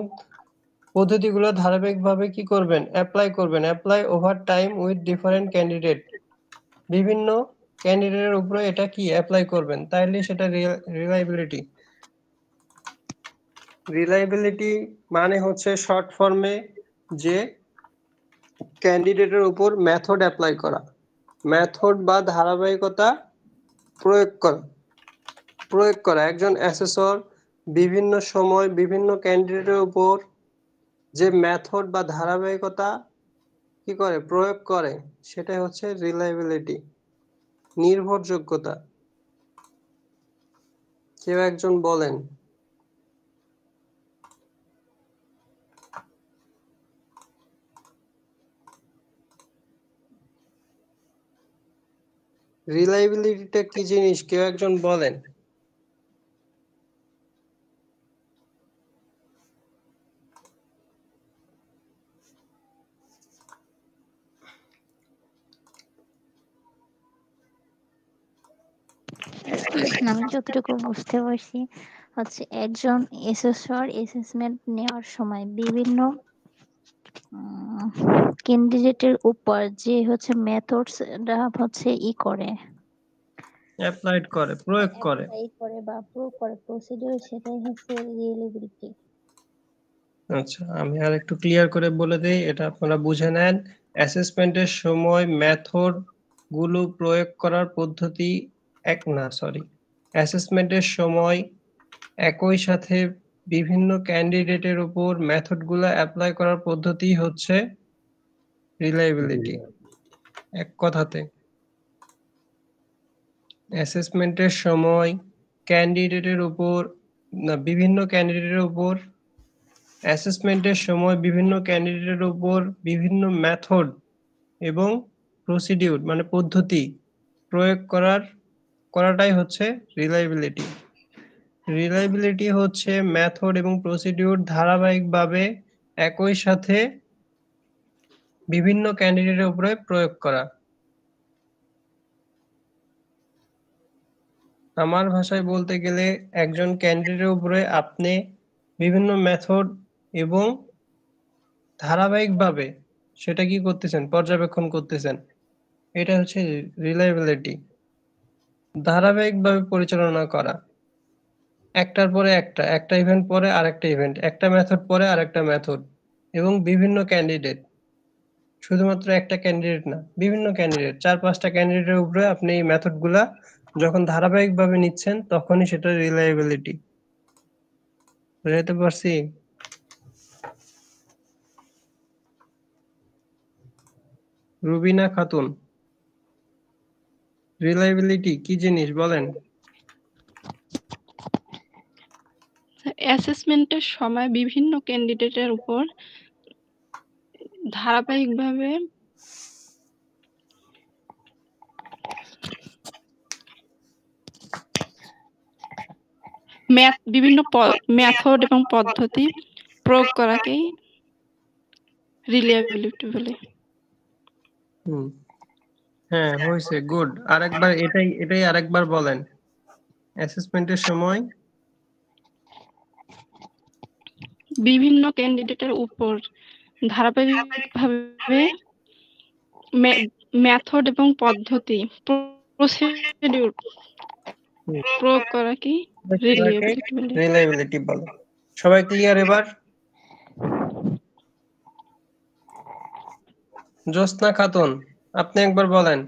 পদ্ধতিগুলো ধারাবাহিকভাবে কি করবেন, apply over time with different candidate. বিভিন্ন ক্যান্ডিডেটের উপরে এটা কি অ্যাপ্লাই করবেন, তাইলে সেটা রিলায়েবিলিটি। রিলায়েবিলিটি মানে হচ্ছে শর্ট ফর্মে যে ক্যান্ডিডেটের উপর মেথড অ্যাপ্লাই করা, মেথড বা ধারাবাহিকতা প্রয়োগ করা। একজন অ্যাসেসর বিভিন্ন সময় বিভিন্ন ক্যান্ডিডেটের উপর যে মেথড বা ধারাবাহিকতা কি করে প্রয়োগ করে সেটাই হচ্ছে রিলায়েবিলিটি, নির্ভরযোগ্যতা। কেউ একজন বলেন। রিলায়েবিলিটিটা কি জিনিস কেউ একজন বলেন। আমি যতটুকু বুঝতে পারছি হচ্ছে একজন এসেসর অ্যাসেসমেন্ট নেওয়ার সময় বিভিন্ন ক্যান্ডিডেটের উপর যে হচ্ছে মেথডস হচ্ছে করে অ্যাপ্লাইড করে, প্রয়োগ করে। বা প্রয়োগ করে প্রসিডিউর, সেটাই হচ্ছে রিলায়েবিলিটি। আচ্ছা, আমি আর একটু ক্লিয়ার করে বলে দেই, এটা আপনারা বুঝে নেন। অ্যাসেসমেন্টের সময় মেথড গুলো প্রয়োগ করার পদ্ধতি অ্যাসেসমেন্টের সময় একই সাথে বিভিন্ন ক্যান্ডিডেটের উপর মেথড গুলো অ্যাপ্লাই করার পদ্ধতি হচ্ছে রিলায়েবিলিটি। এক কথাতে অ্যাসেসমেন্টের সময় ক্যান্ডিডেটের উপর বিভিন্ন ক্যান্ডিডেটের উপর অ্যাসেসমেন্টের সময় বিভিন্ন ক্যান্ডিডেটের উপর বিভিন্ন মেথড এবং প্রসিডিউর মানে পদ্ধতি প্রয়োগ করাটাই হচ্ছে রিলায়েবিলিটি। রিলায়েবিলিটি হচ্ছে মেথড এবং প্রসিডিউর ধারাবাহিকভাবে একই সাথে বিভিন্ন ক্যান্ডিডেটের উপরে প্রয়োগ করা। আমার ভাষায় বলতে গেলে একজন ক্যান্ডিডেটের উপরে আপনি বিভিন্ন মেথড এবং ধারাবাহিকভাবে সেটা কি করতেছেন, পর্যবেক্ষণ করতেছেন, এটা হচ্ছে রিলায়েবিলিটি। ধারাবাহিকভাবে পরিচালনা করা, একটার পরে একটা ইভেন্ট পরে আরেকটা ইভেন্ট, একটা মেথড পরে আরেকটা মেথড, এবং বিভিন্ন ক্যান্ডিডেট, শুধুমাত্র একটা ক্যান্ডিডেট না, বিভিন্ন ক্যান্ডিডেট, 4-5টা ক্যান্ডিডেটের উপরে আপনি এই মেথডগুলা যখন ধারাবাহিকভাবে নিচ্ছেন তখনই সেটা রিলায়েবিলিটি। বুঝাতে পারছি? রুবিনা খাতুন, রিলায়েবিলিটি কি জিনিস বলেন। অ্যাসেসমেন্টের সময় বিভিন্ন ক্যান্ডিডেটের উপর ধারাবাহিকভাবে বিভিন্ন মেথড এবং পদ্ধতি প্রয়োগ করাকেই রিলায়েবিলিটি বলে। হ্যাঁ, হয়েছে, গুড। আরেকবার এটাই আরেকবার বলেন। অ্যাসেসমেন্টের সময় বিভিন্ন ক্যান্ডিডেটের উপর ধারাবাহিকভাবে মেথড এবং পদ্ধতি প্রসিডিউর প্রয়োগ করাকে রিলায়েবিলিটি বলে। সবাই ক্লিয়ার এবার? জ্যোৎস্না খাতুন, আপনি একবার বলেন।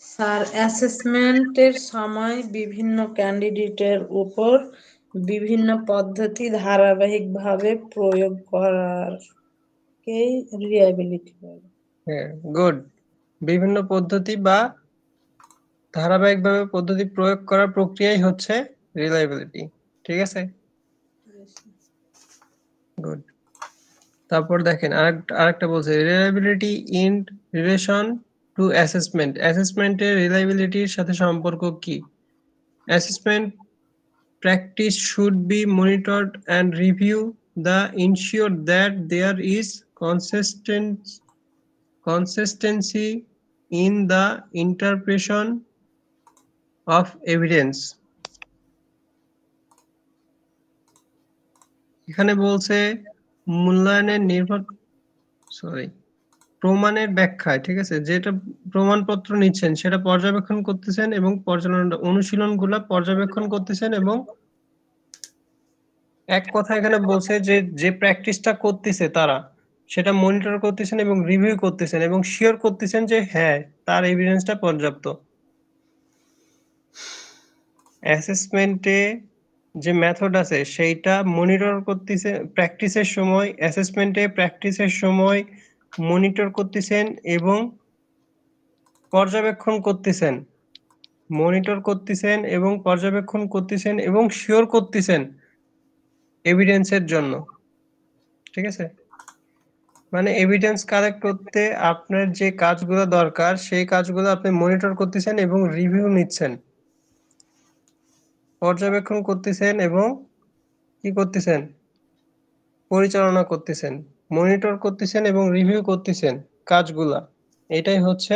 স্যার, অ্যাসেসমেন্টের সময় বিভিন্ন ক্যান্ডিডেটের উপর বিভিন্ন পদ্ধতি ধারাবাহিকভাবে প্রয়োগ করারকেই রিলায়েবিলিটি বলে। হ্যাঁ, গুড। বিভিন্ন পদ্ধতি বা ধারাবাহিকভাবে পদ্ধতি প্রয়োগ করার প্রক্রিয়াই হচ্ছে রিলায়েবিলিটি। ঠিক আছে, গুড। তারপর দেখেন আরেকটা বলছে, reliability in relation to assessment. অ্যাসেসমেন্টের রিলায়েবিলিটির সাথে সম্পর্ক কি? Assessment practice should be monitored and reviewed to ensure that there is consistency in the interpretation of evidence. এখানে বলছে মূল্যায়নের প্রমাণের ব্যাখ্যায়, ঠিক আছে, যেটা প্রমাণপত্র নিচ্ছেন সেটা পর্যবেক্ষণ করতেছেন এবং অনুশীলনগুলো পর্যবেক্ষণ করতেছেন, এবং এক কথা এখানে বলছে যে প্র্যাকটিসটা করতেছে তারা সেটা মনিটর করতেছেন এবং রিভিউ করতেছেন এবং শিওর করতেছেন যে হ্যাঁ তার এভিডেন্সটা পর্যাপ্ত। অ্যাসেসমেন্টে যে মেথড আছে সেইটা মনিটর করতেছে প্র্যাকটিসের সময়, অ্যাসেসমেন্টে প্র্যাকটিসের সময় মনিটর করতেছেন এবং পর্যবেক্ষণ করতেছেন, মনিটর করতেছেন এবং পর্যবেক্ষণ করতেছেন এবং শিওর করতেছেন এভিডেন্সের জন্য। ঠিক আছে, মানে এভিডেন্স কালেক্ট করতে আপনার যে কাজগুলো দরকার সেই কাজগুলো আপনি মনিটর করতেছেন এবং রিভিউ নিচ্ছেন, পর্যবেক্ষণ করতেছেন এবং কি করতেছেন, পরিচালনা করতেছেন, মনিটর করতেছেন এবং রিভিউ করতেছেন কাজগুলা। এটাই হচ্ছে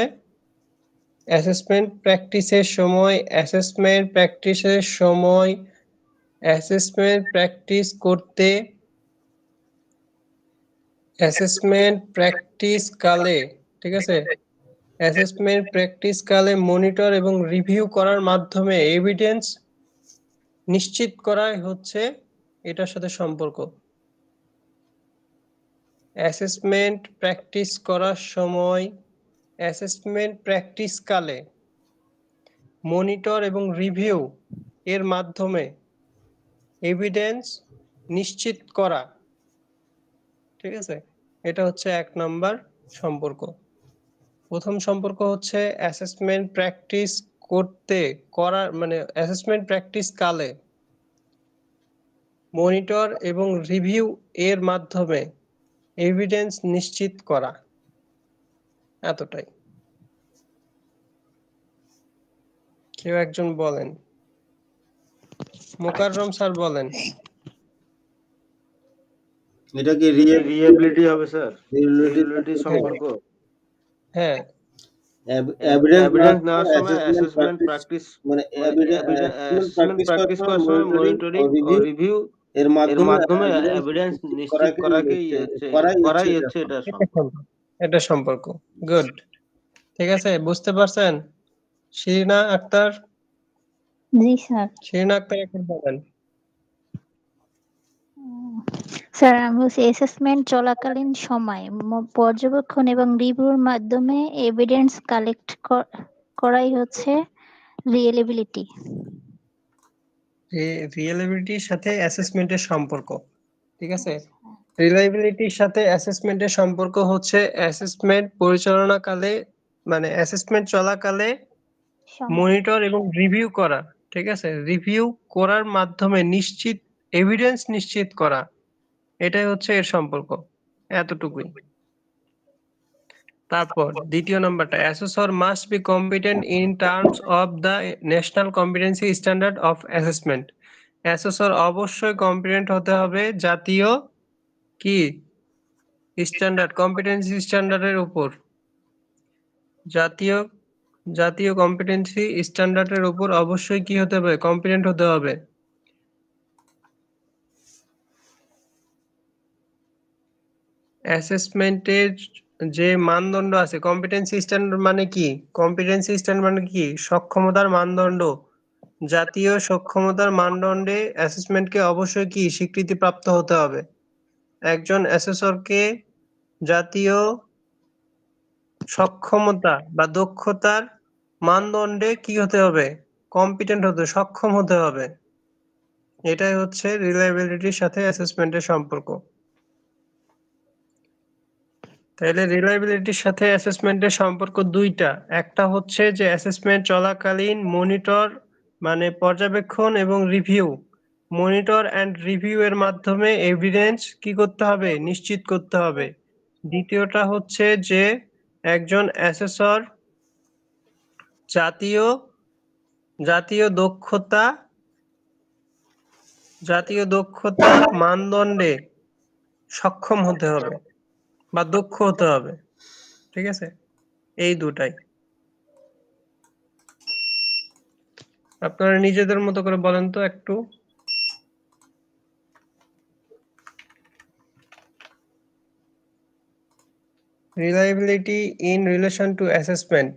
অ্যাসেসমেন্ট প্র্যাকটিসের সময়। অ্যাসেসমেন্ট প্র্যাকটিসের সময় অ্যাসেসমেন্ট প্র্যাকটিস করতে, অ্যাসেসমেন্ট প্র্যাকটিস কালে, ঠিক আছে, অ্যাসেসমেন্ট প্র্যাকটিস কালে মনিটর এবং রিভিউ করার মাধ্যমে এভিডেন্স নিশ্চিত করাই হচ্ছে এটার সাথে সম্পর্ক। অ্যাসেসমেন্ট প্র্যাকটিস করার সময়, অ্যাসেসমেন্ট প্র্যাকটিস কালে মনিটর এবং রিভিউ এর মাধ্যমে এভিডেন্স নিশ্চিত করা। ঠিক আছে, এটা হচ্ছে 1 নাম্বার সম্পর্ক। প্রথম সম্পর্ক হচ্ছে অ্যাসেসমেন্ট প্র্যাকটিস করতে করার মানে অ্যাসেসমেন্ট প্র্যাকটিস কালে মনিটর এবং রিভিউ এর মাধ্যমে এভিডেন্স নিশ্চিত করা। এতটাই। কেউ একজন বলেন। মোকাররম স্যার বলেন। এটা কি রিএবিলিটি হবে স্যার? রিএবিলিটি সম্পর্ক? হ্যাঁ, এভিডেন্স নেওয়ার সময় অ্যাসেসমেন্ট প্র্যাকটিস মানে অ্যাসেসমেন্ট প্র্যাকটিস করার সময় মনিটরিং ও রিভিউ এর মাধ্যমে এভিডেন্স নিশ্চিত করাই হচ্ছে এটা সম্পর্ক। গুড, ঠিক আছে, বুঝতে পারছেন? শিরিনা আক্তার। জি স্যার। শিরিনা আক্তার এখন বলেন। স্যার আমি বলছি অ্যাসেসমেন্ট চলাকালীন সময় পর্যবেক্ষণ এবং রিভিউর মাধ্যমে এভিডেন্স কালেক্ট করাই হচ্ছে রিয়েলেবিলিটি। রিয়েলেবিলিটির সাথে অ্যাসেসমেন্টের সম্পর্ক। ঠিক আছে, রিলায়েবিলিটির সাথে অ্যাসেসমেন্টের সম্পর্ক হচ্ছে অ্যাসেসমেন্ট পরিচালনাকালে মানে অ্যাসেসমেন্ট চলাকালে মনিটর এবং রিভিউ করা। ঠিক আছে, রিভিউ করার মাধ্যমে নিশ্চিত এভিডেন্স নিশ্চিত করা, এটাই হচ্ছে এর সম্পর্ক। এতটুকুই। তারপর দ্বিতীয় নাম্বারটা, assessor must be competent in terms of the national competency standard of assessment. Assessor অবশ্যই কম্পিটেন্ট হতে হবে জাতীয় কি স্ট্যান্ডার্ড, কম্পিটেন্সি স্ট্যান্ডার্ডের উপর, জাতীয় কম্পিটেন্সি স্ট্যান্ডার্ডের উপর অবশ্যই কি হতে হবে, কম্পিটেন্ট হতে হবে। অ্যাসেসমেন্টের যে মানদণ্ড আছে, কম্পিটেন্সি স্ট্যান্ডার্ড মানে কি, কম্পিটেন্সি স্ট্যান্ডার্ড মানে কি, সক্ষমতার মানদণ্ড। জাতীয় সক্ষমতার মানদণ্ডে অ্যাসেসমেন্টকে অবশ্যই কি স্বীকৃতিপ্রাপ্ত হতে হবে। একজন অ্যাসেসরকে জাতীয় সক্ষমতা বা দক্ষতার মানদণ্ডে কি হতে হবে, কম্পিটেন্ট হতে, সক্ষম হতে হবে। এটাই হচ্ছে রিলায়েবিলিটির সাথে অ্যাসেসমেন্টের সম্পর্ক। তাহলে রিলায়েবিলিটির সাথে অ্যাসেসমেন্টের সম্পর্ক দুইটা। একটা হচ্ছে যে অ্যাসেসমেন্ট চলাকালীন মনিটর মানে পর্যবেক্ষণ এবং রিভিউ, মনিটর অ্যান্ড রিভিউ এর মাধ্যমে এভিডেন্স কি করতে হবে, নিশ্চিত করতে হবে। দ্বিতীয়টা হচ্ছে যে একজন অ্যাসেসর জাতীয় দক্ষতা মানদণ্ডে সক্ষম হতে হবে বা দক্ষ হতে হবে। ঠিক আছে, এই দুটাই। আপনারা নিজেদের মতো করে বলেন তো একটু। Reliability in relation to assessment.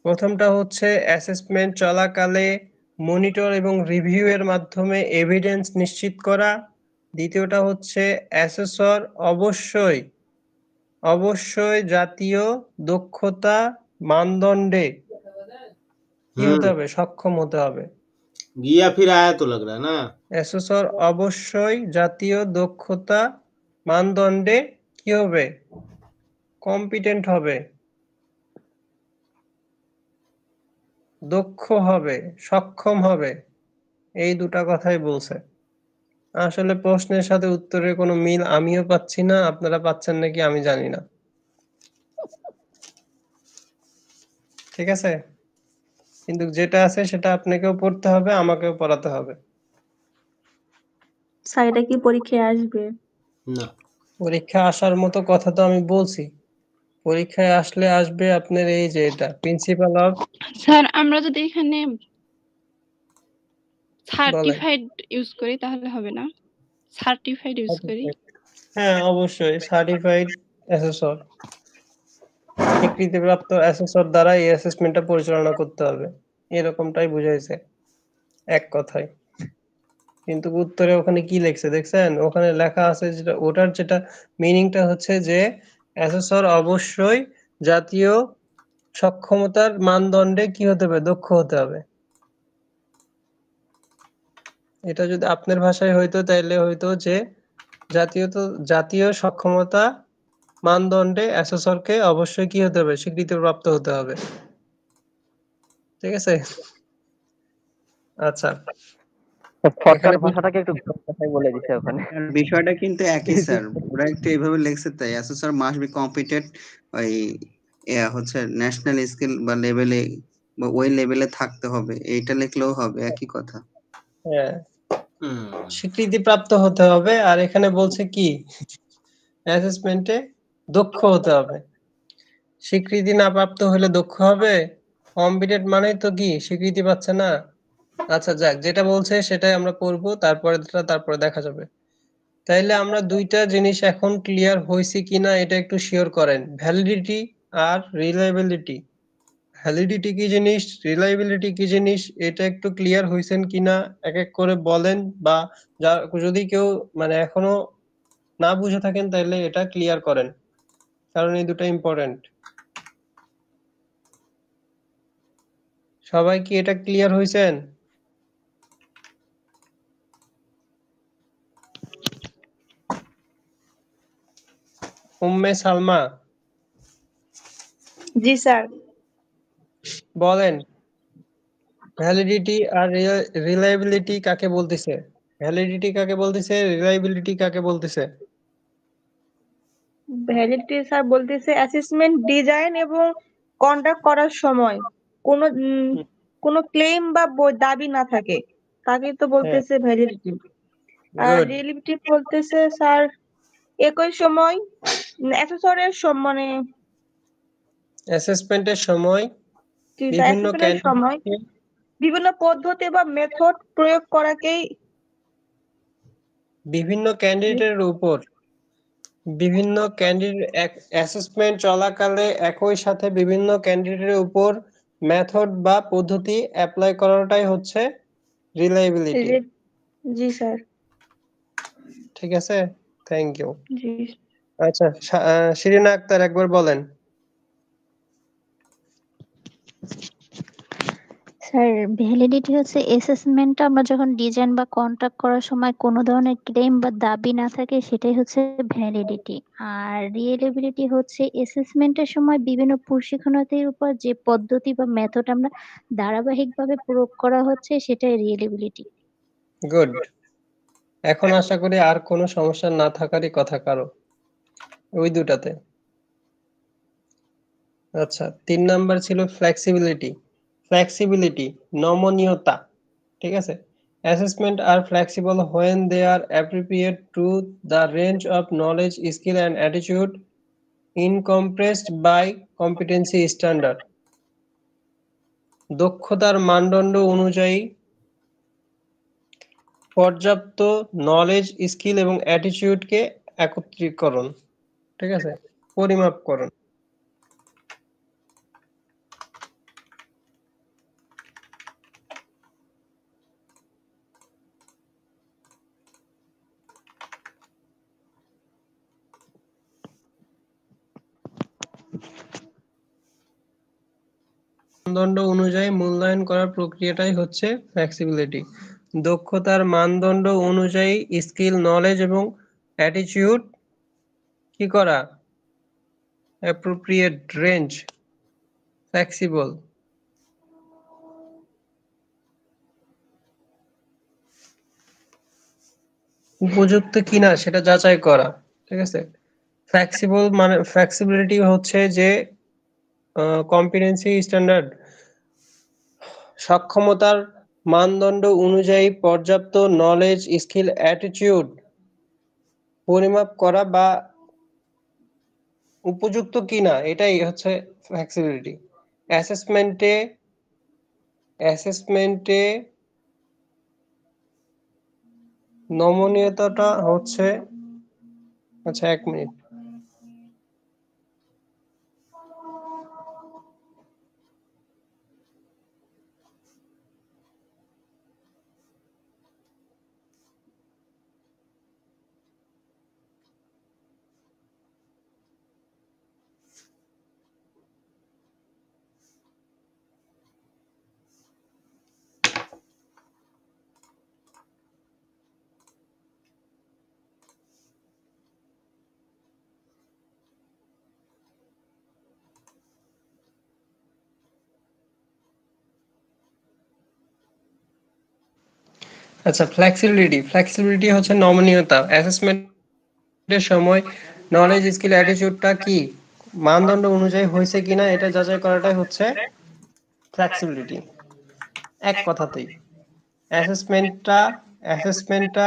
প্রথমটা হচ্ছে অ্যাসেসমেন্ট চলাকালে মনিটর এবং রিভিউ এর মাধ্যমে এভিডেন্স নিশ্চিত করা। দ্বিতীয়টা হচ্ছে অ্যাসেসর অবশ্যই অবশ্যই জাতীয় দক্ষতা মানদণ্ডে কি হতে হবে, সক্ষম হতে হবে। गया फिर आया तो लग रहा है ना। অ্যাসেসর অবশ্যই জাতীয় দক্ষতা মানদণ্ডে কি হবে, কম্পিটেন্ট হবে, দক্ষ হবে, সক্ষম হবে, এই দুটা কথাই বলছে। আসলে প্রশ্নের সাথে উত্তরের কোনো মিল আমিও পাচ্ছি না, আপনারা পাচ্ছেন নাকি আমি জানি না। ঠিক আছে, কিন্তু যেটা আছে সেটা আপনাকেও পড়তে হবে, আমাকেও পড়াতে হবে। স্যার এটা কি পরীক্ষায় আসবে? না, পরীক্ষা আসার মতো কথা তো আমি বলছি, পরীক্ষায় আসলে আসবে আপনার এই যে এটা প্রিন্সিপাল অফ। স্যার আমরা যদি এখানে সার্টিফাইড ইউজ করি তাহলে হবে না? সার্টিফাইড ইউজ করি। হ্যাঁ অবশ্যই, সার্টিফাইড অ্যাসেসর, স্বীকৃতিপ্রাপ্ত অ্যাসেসর দ্বারা এই অ্যাসেসমেন্টটা পরিচালনা করতে হবে, এরকমটাই বুঝাইছে এক কথায়। কিন্তু উত্তরে ওখানে কি লিখছে দেখছেন, ওখানে লেখা আছে যেটা, ওটার যেটা মিনিংটা হচ্ছে যে অ্যাসেসর অবশ্যই জাতীয় সক্ষমতার মানদণ্ডে কি হতে হবে, দক্ষ হতে হবে। এটা যদি আপনার ভাষায় হইতো তাইলে হইতো যে জাতীয় সক্ষমতা মানদণ্ডে অ্যাসেসরকে অবশ্যই কি হতে হবে, স্বীকৃতিপ্রাপ্ত হতে হবে। ঠিক আছে, আচ্ছা ফটকার ভাষাটাকে একটু ভাষায় বলে দিছে ওখানে। বিষয়টা কিন্তু একই স্যার, ওরা একটু এইভাবে লিখছে তাই অ্যাসেসর মাস্ট বি কম্পিটেন্ট ওই হচ্ছে ন্যাশনাল স্কিল বা লেভেলে বা ওই লেভেলে থাকতে হবে, এইটা লিখলেও হবে, একই কথা। হ্যাঁ, স্বীকৃতিপ্রাপ্ত হতে হবে, আর এখানে বলছে কি অ্যাসেসমেন্টে দক্ষ হতে হবে। স্বীকৃতি না প্রাপ্ত হলে দক্ষ হবে, কম্পিটেন্ট মানে তো কি স্বীকৃতি পাচ্ছে না। আচ্ছা যাক, যেটা বলছে সেটাই আমরা পড়বো, তারপরে দেখা যাবে। তাইলে আমরা দুইটা জিনিস এখন ক্লিয়ার হয়েছি কিনা এটা একটু শিওর করেন, ভ্যালিডিটি আর রিলায়েবিলিটি। ভ্যালিডিটি কি জিনিস, রিলায়েবিলিটি কি জিনিস, এটা একটু ক্লিয়ার হয়েছেন কিনা এক এক করে বলেন, বা যদি কেউ মানে এখনো না বুঝে থাকেন তাহলে এটা ক্লিয়ার করেন, কারণ এই দুটো ইম্পর্টেন্ট। সবাই কি এটা ক্লিয়ার হয়েছেন? উম্মে সালমা জি স্যার। বলেন, ভ্যালিডিটি আর রিলায়েবিলিটি কাকে বলতেছে? ভ্যালিডিটি কাকে বলতেছে, রিলায়েবিলিটি কাকে বলতেছে? ভ্যালিডিটি স্যার বলতেছে অ্যাসেসমেন্ট ডিজাইন এবং কন্ডাক্ট করার সময় কোনো ক্লেম বা দাবি না থাকে, তাকে তো বলতেছে ভ্যালিডিটি। আর রিয়েলিটি বলতেছে স্যার একই সময় অ্যাসেসরের মানে অ্যাসেসমেন্টের সময় বিভিন্ন পদ্ধতি বা মেথড প্রয়োগ করাকেই বিভিন্ন ক্যান্ডিডেটের উপর অ্যাসেসমেন্ট চলাকালে একই সাথে বিভিন্ন ক্যান্ডিডেটের উপর মেথড বা পদ্ধতি অ্যাপ্লাই করাটাই হচ্ছে রিলায়েবিলিটি। জি স্যার। ঠিক আছে, থ্যাংক ইউ। জি আচ্ছা শিরিনা আক্তার একবার বলেন। স্যার ভ্যালিডিটি হচ্ছে অ্যাসেসমেন্টটা আমরা যখন ডিজাইন বা কন্ট্রাক্ট করার সময় কোনো ধরনের ক্লেম বা দাবি না থাকে সেটাই হচ্ছে ভ্যালিডিটি। আর রিয়েলেবিলিটি হচ্ছে অ্যাসেসমেন্টের সময় বিভিন্ন প্রশিক্ষণার্থীর উপর যে পদ্ধতি বা মেথড আমরা ধারাবাহিকভাবে প্রয়োগ করা হচ্ছে সেটাই রিয়েলেবিলিটি। গুড, এখন আশা করি আর কোনো সমস্যা না থাকারই কথা কারো ওই দুটাতে। আচ্ছা 3 নাম্বার ছিল ফ্লেক্সিবিলিটি। ফ্লেক্সিবিলিটি নমনীয়তা, ঠিক আছে। Assessment are flexible when they are appropriate to the range of knowledge, skill and attitude encompassed by competency standard. দক্ষতার মানদণ্ড অনুযায়ী পর্যাপ্ত নলেজ, স্কিল এবং অ্যাটিটিউডকে একত্রীকরণ, ঠিক আছে, পরিমাপকরণ। মানদণ্ড অনুযায়ী মূল্যায়ন করার প্রক্রিয়াটাই হচ্ছে ফ্লেক্সিবিলিটি। দক্ষতার মানদণ্ড অনুযায়ী স্কিল, নলেজ এবং অ্যাটিটিউড কি করা, অ্যাপ্রোপ্রিয়েট রেঞ্জ, ফ্লেক্সিবল। উপযুক্ত কিনা সেটা যাচাই করা, ঠিক আছে। ফ্লেক্সিবল মানে ফ্লেক্সিবিলিটি হচ্ছে যে কম্পিটেন্সি স্ট্যান্ডার্ড, সক্ষমতার মানদণ্ড অনুযায়ী পর্যাপ্ত নলেজ, স্কিল, অ্যাটিটিউড পরিমাপ করা বা উপযুক্ত কিনা, এটাই হচ্ছে ফ্লেক্সিবিলিটি। অ্যাসেসমেন্টে নমনীয়তাটা হচ্ছে, আচ্ছা 1 মিনিট। আচ্ছা, ফ্লেক্সিবিলিটি হচ্ছে নমনীয়তা। অ্যাসেসমেন্টের সময় নলেজ, স্কিল, অ্যাটিটিউডটা কি মানদণ্ড অনুযায়ী হয়েছে কিনা এটা যাচাই করাটাই হচ্ছে ফ্লেক্সিবিলিটি। এক কথাতেই অ্যাসেসমেন্টটা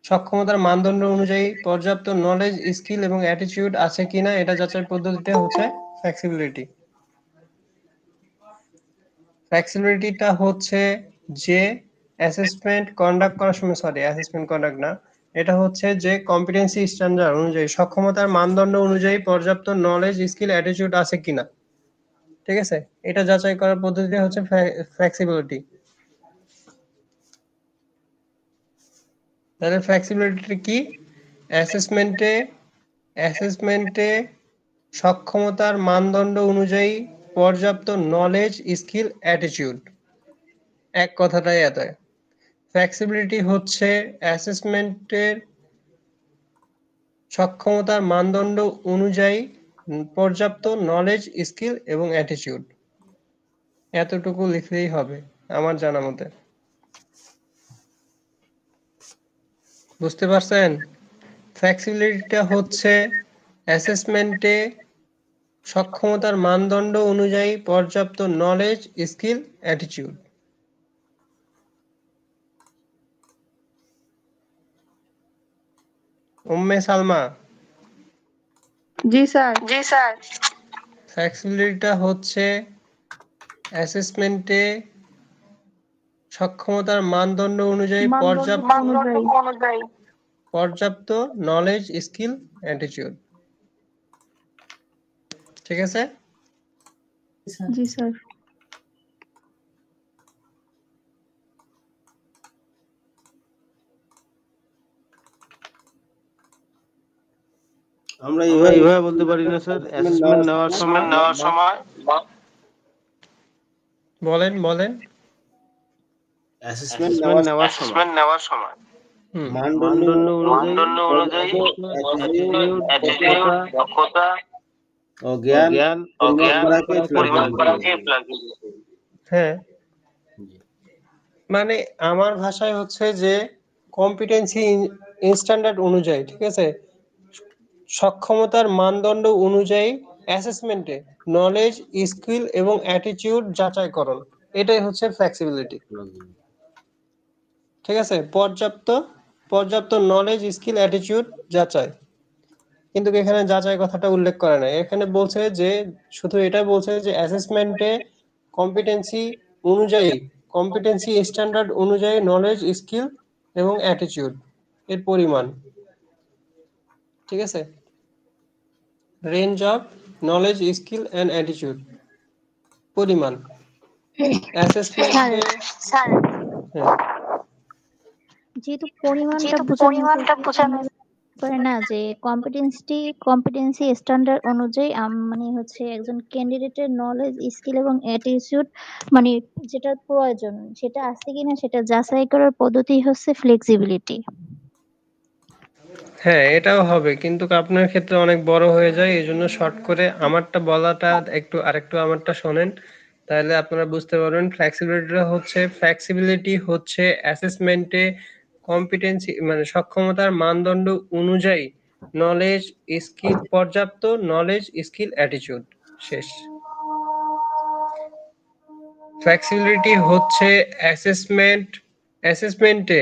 সক্ষমতার মানদণ্ড অনুযায়ী পর্যাপ্ত নলেজ, স্কিল এবং অ্যাটিটিউড আছে কিনা এটা যাচাই পদ্ধতিটা হচ্ছে ফ্লেক্সিবিলিটি। ফ্লেক্সিবিলিটিটা হচ্ছে যে অ্যাসেসমেন্ট কন্ডাক্ট না, এটা হচ্ছে যে কম্পিটেন্সি স্ট্যান্ডার্ড অনুযায়ী, সক্ষমতার মানদণ্ড অনুযায়ী পর্যাপ্ত নলেজ, স্কিল, অ্যাটিটিউড আছে কিনা, ঠিক আছে, এটা যাচাই করার পদ্ধতিটা হচ্ছে ফ্লেক্সিবিলিটি। তাহলে ফ্লেক্সিবিলিটি কি? অ্যাসেসমেন্টে সক্ষমতার মানদণ্ড অনুযায়ী পর্যাপ্ত নলেজ, স্কিল, অ্যাটিটিউড, এক কথাটাই এতই। ফ্লেক্সিবিলিটি হচ্ছে অ্যাসেসমেন্টের সক্ষমতার মানদণ্ড অনুযায়ী পর্যাপ্ত নলেজ, স্কিল এবং অ্যাটিটিউড, এতটুকু লিখলেই হবে আমার জানা মতে। বুঝতে পারছেন? ফ্লেক্সিবিলিটিটা হচ্ছে অ্যাসেসমেন্টে সক্ষমতার মানদণ্ড অনুযায়ী পর্যাপ্ত knowledge, skill, attitude. Umme Salma. Ji sir. ফ্লেক্সিবিলিটিটা হচ্ছে অ্যাসেসমেন্টে সক্ষমতার মানদণ্ড অনুযায়ী পর্যাপ্ত নলেজ, স্কিল, অ্যাটিটিউড, ঠিক আছে? জি স্যার। আমরা এইভাবে বলতে পারি না স্যার, অ্যাসেসমেন্ট নেওয়ার সময় বলেন। অ্যাসেসমেন্ট নেওয়ার সময় মানদণ্ড অনুযায়ী অ্যাটিটিউড, দক্ষতা ও জ্ঞান পরিমাপ করাকে ফ্লেক্সিবিলিটি। হ্যাঁ, মানে আমার ভাষায় হচ্ছে যে কম্পিটেন্সি স্ট্যান্ডার্ড অনুযায়ী, ঠিক আছে, সক্ষমতার মানদণ্ড অনুযায়ী অ্যাসেসমেন্টে নলেজ, স্কিল এবং অ্যাটিটিউড যাচাইকরণ, এটাই হচ্ছে ফ্লেক্সিবিলিটি, ঠিক আছে। পর্যাপ্ত নলেজ, স্কিল, অ্যাটিটিউড যাচাই, কিন্তু এখানে যাচাই কথাটা উল্লেখ করে না। এখানে বলছে যে শুধু এটা বলছে যে অ্যাসেসমেন্টে কম্পিটেন্সি স্ট্যান্ডার্ড অনুযায়ী নলেজ, স্কিল এবং অ্যাটিটিউড এর পরিমাণ, ঠিক আছে, range of knowledge, skill and attitude, পরিমাণ অ্যাসেসমেন্টে। যেহেতু পরিমাণটা বোঝানো করে না যে কম্পিটেন্সি স্ট্যান্ডার্ড অনুযায়ী মানে হচ্ছে একজন ক্যান্ডিডেটের নলেজ স্কিল এবং অ্যাটিটিউড মানে যেটা প্রয়োজন সেটা আছে কিনা সেটা যাচাই করার পদ্ধতি হচ্ছে ফ্লেক্সিবিলিটি। হ্যাঁ, এটাও হবে, কিন্তু আপনার ক্ষেত্রে অনেক বড় হয়ে যায়, এই জন্য শর্ট করে আমারটা বলাটা আরেকটু আমারটা শোনেন, তাহলে আপনারা বুঝতে পারবেন। ফ্লেক্সিবিলিটি হচ্ছে অ্যাসেসমেন্টে কম্পিটেন্সি মানে সক্ষমতার মানদণ্ড অনুযায়ী নলেজ স্কিল পর্যাপ্ত নলেজ স্কিল অ্যাটিটিউড শেষ। ফ্লেক্সিবিলিটি হচ্ছে অ্যাসেসমেন্টে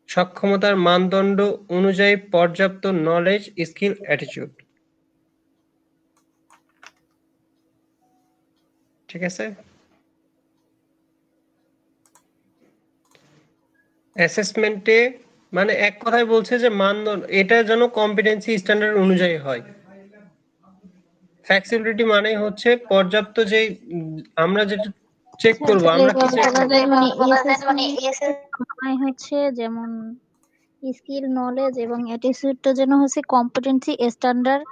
সক্ষমতার মানদণ্ড অনুযায়ী পর্যাপ্ত নলেজ স্কিল অ্যাটিটিউড। ঠিক আছে? অ্যাসেসমেন্টে মানে এক কথায় বলছে যে মানদণ্ড এটা যেন কম্পিটেন্সি স্ট্যান্ডার্ড অনুযায়ী হয়। ফ্লেক্সিবিলিটি মানে হচ্ছে পর্যাপ্ত যে আমরা যেটা চেক করব, আমরা কি চেক করব মানে হচ্ছে যেমন স্কিল নলেজ এবং অ্যাটিটিউডটা যেন হচ্ছে কম্পিটেন্সি স্ট্যান্ডার্ড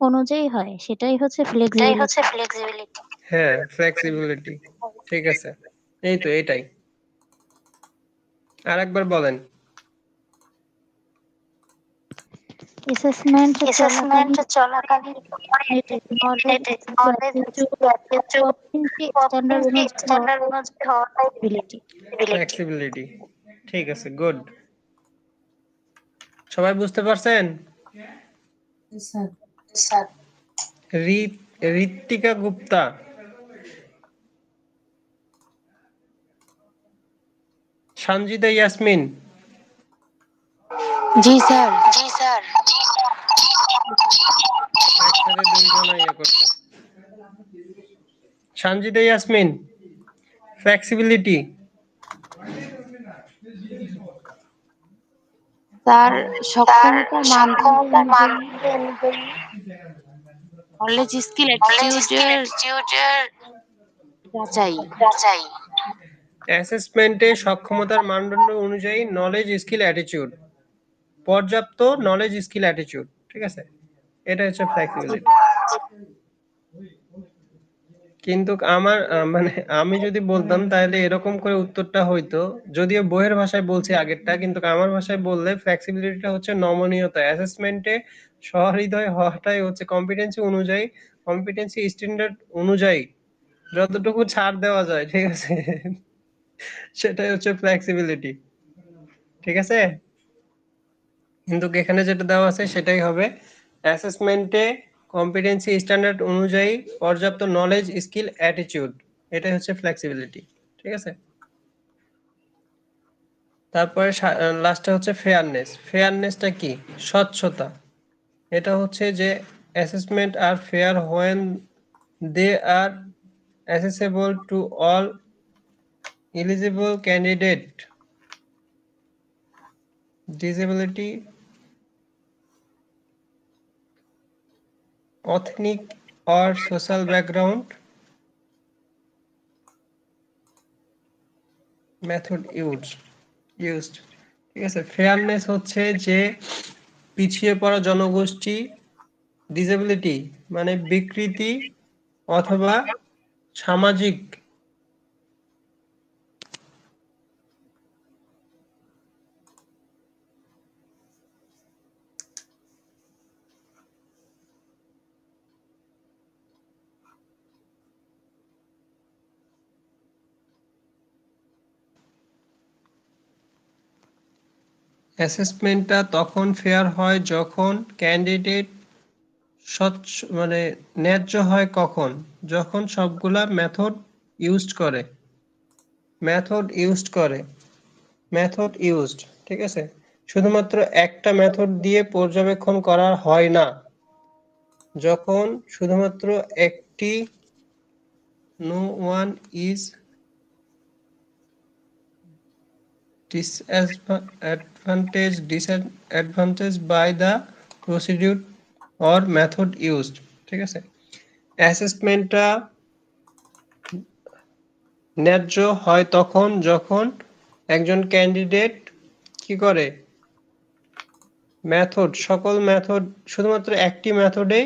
অনুযায়ী হয়, সেটাই হচ্ছে ফ্লেক্সিবিলিটি। হ্যাঁ, ফ্লেক্সিবিলিটি। ঠিক আছে, এই তো এটাই। আরেকবার বলেন। অ্যাসেসমেন্ট চলাকালীন ফ্লেক্সিবিলিটি। ঠিক আছে, গুড। সবাই বুঝতে পারছেন? ঋত্বিকা গুপ্তা, সঞ্জিতা ইয়াসমিন। জি স্যার। একসাথে দুইজন ইয়ে করছে। সঞ্জিতা ইয়াসমিন, ফ্লেক্সিবিলিটি। স্যার সক্ষমতার মানদণ্ড অনুযায়ী নলেজ স্কিল অ্যাটিটিউডের যাচাই। অ্যাসেসমেন্টে সক্ষমতার মানদণ্ড অনুযায়ী নলেজ স্কিল অ্যাটিটিউড পর্যাপ্ত নলেজ স্কিল অ্যাটিটিউড। ঠিক আছে, এটা হচ্ছে ফ্লেক্সিবিলিটি। কিন্তু আমার মানে আমি যদি বলতাম তাহলে এরকম করে উত্তরটা হইতো, যদিও বইয়ের ভাষায় বলছি আগেরটা, কিন্তু আমার ভাষায় বললে ফ্লেক্সিবিলিটিটা হচ্ছে নমনীয়তা। অ্যাসেসমেন্টে সহৃদয় হওয়াটাই হচ্ছে কম্পিটেন্সি স্ট্যান্ডার্ড অনুযায়ী যতটুকু ছাড় দেওয়া যায়, ঠিক আছে, সেটাই হচ্ছে ফ্লেক্সিবিলিটি। ঠিক আছে, কিন্তু এখানে যেটা দেওয়া আছে সেটাই হবে অ্যাসেসমেন্টে কম্পিটেন্সি স্ট্যান্ডার্ড অনুযায়ী পর্যাপ্ত নলেজ স্কিল অ্যাটিটিউড, এটাই হচ্ছে ফ্লেক্সিবিলিটি। ঠিক আছে, তারপরে লাস্টে হচ্ছে ফেয়ারনেসটা কি? স্বচ্ছতা। এটা হচ্ছে যে অ্যাসেসমেন্ট আর fair when they are accessible to all eligible candidate, disability, ethnic or social background, method used। ঠিক আছে, ফেয়ারনেস হচ্ছে যে পিছিয়ে পড়া জনগোষ্ঠী, ডিসেবিলিটি মানে বিকৃতি অথবা সামাজিক অ্যাসেসমেন্টটা তখন ফেয়ার হয় যখন ক্যান্ডিডেট স্বচ্ছ মানে ন্যায্য হয়। কখন? যখন সবগুলা মেথড ইউজড। ঠিক আছে, শুধুমাত্র একটা মেথড দিয়ে পর্যবেক্ষণ করা হয় না। যখন শুধুমাত্র একটি no one is disadvantaged by the procedure or method used। ঠিক আছে, অ্যাসেসমেন্টটা ন্যায্য হয় তখন যখন একজন ক্যান্ডিডেট কি করে, মেথড, সকল মেথড শুধুমাত্র একটি মেথডে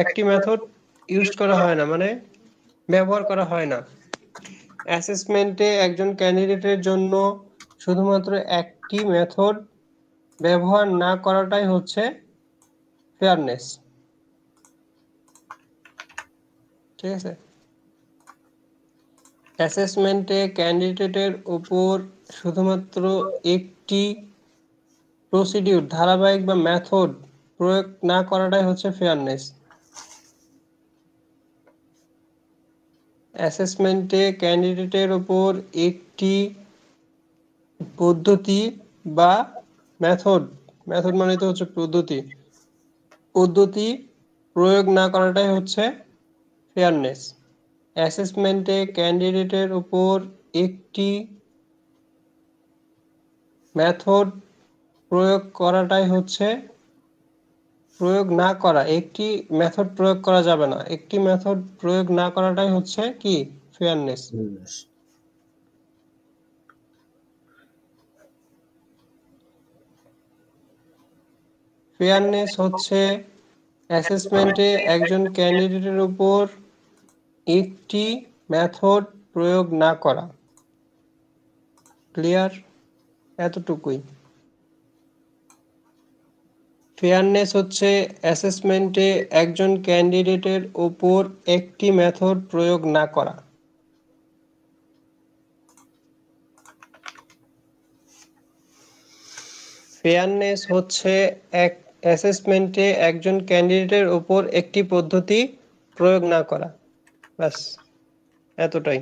একটি মেথড ইউজ করা হয় না, মানে ব্যবহার করা হয় না। অ্যাসেসমেন্টে একজন ক্যান্ডিডেটের জন্য শুধুমাত্র একটি মেথড ব্যবহার না করাটাই হচ্ছে ফেয়ারনেস। ঠিক আছে, অ্যাসেসমেন্টে ক্যান্ডিডেটের উপর শুধুমাত্র একটি প্রসিডিউর, ধারাবাহিক বা মেথড প্রয়োগ না করাটাই হচ্ছে ফেয়ারনেস। অ্যাসেসমেন্টে ক্যান্ডিডেটের উপর একটি পদ্ধতি বা মেথড মানে তো হচ্ছে পদ্ধতি প্রয়োগ না করাটাই হচ্ছে ফেয়ারনেস। অ্যাসেসমেন্টে ক্যান্ডিডেটের উপর একটি মেথড প্রয়োগ করাটাই হচ্ছে প্রয়োগ না করা, একটি মেথড প্রয়োগ করা যাবে না, একটি মেথড প্রয়োগ না করাটাই হচ্ছে কি ফেয়ারনেস। ফেয়ারনেস হচ্ছে অ্যাসেসমেন্টে একজন ক্যান্ডিডেটের উপর একটি মেথড প্রয়োগ না করা। ক্লিয়ার? এতটুকুই। ফেয়ারনেস হচ্ছে অ্যাসেসমেন্টে একজন ক্যান্ডিডেটের উপর একটি মেথড প্রয়োগ না করা। ফেয়ারনেস হচ্ছে অ্যাসেসমেন্টে একজন ক্যান্ডিডেটের উপর একটি পদ্ধতি প্রয়োগ না করা। ব্যাস এতটাই।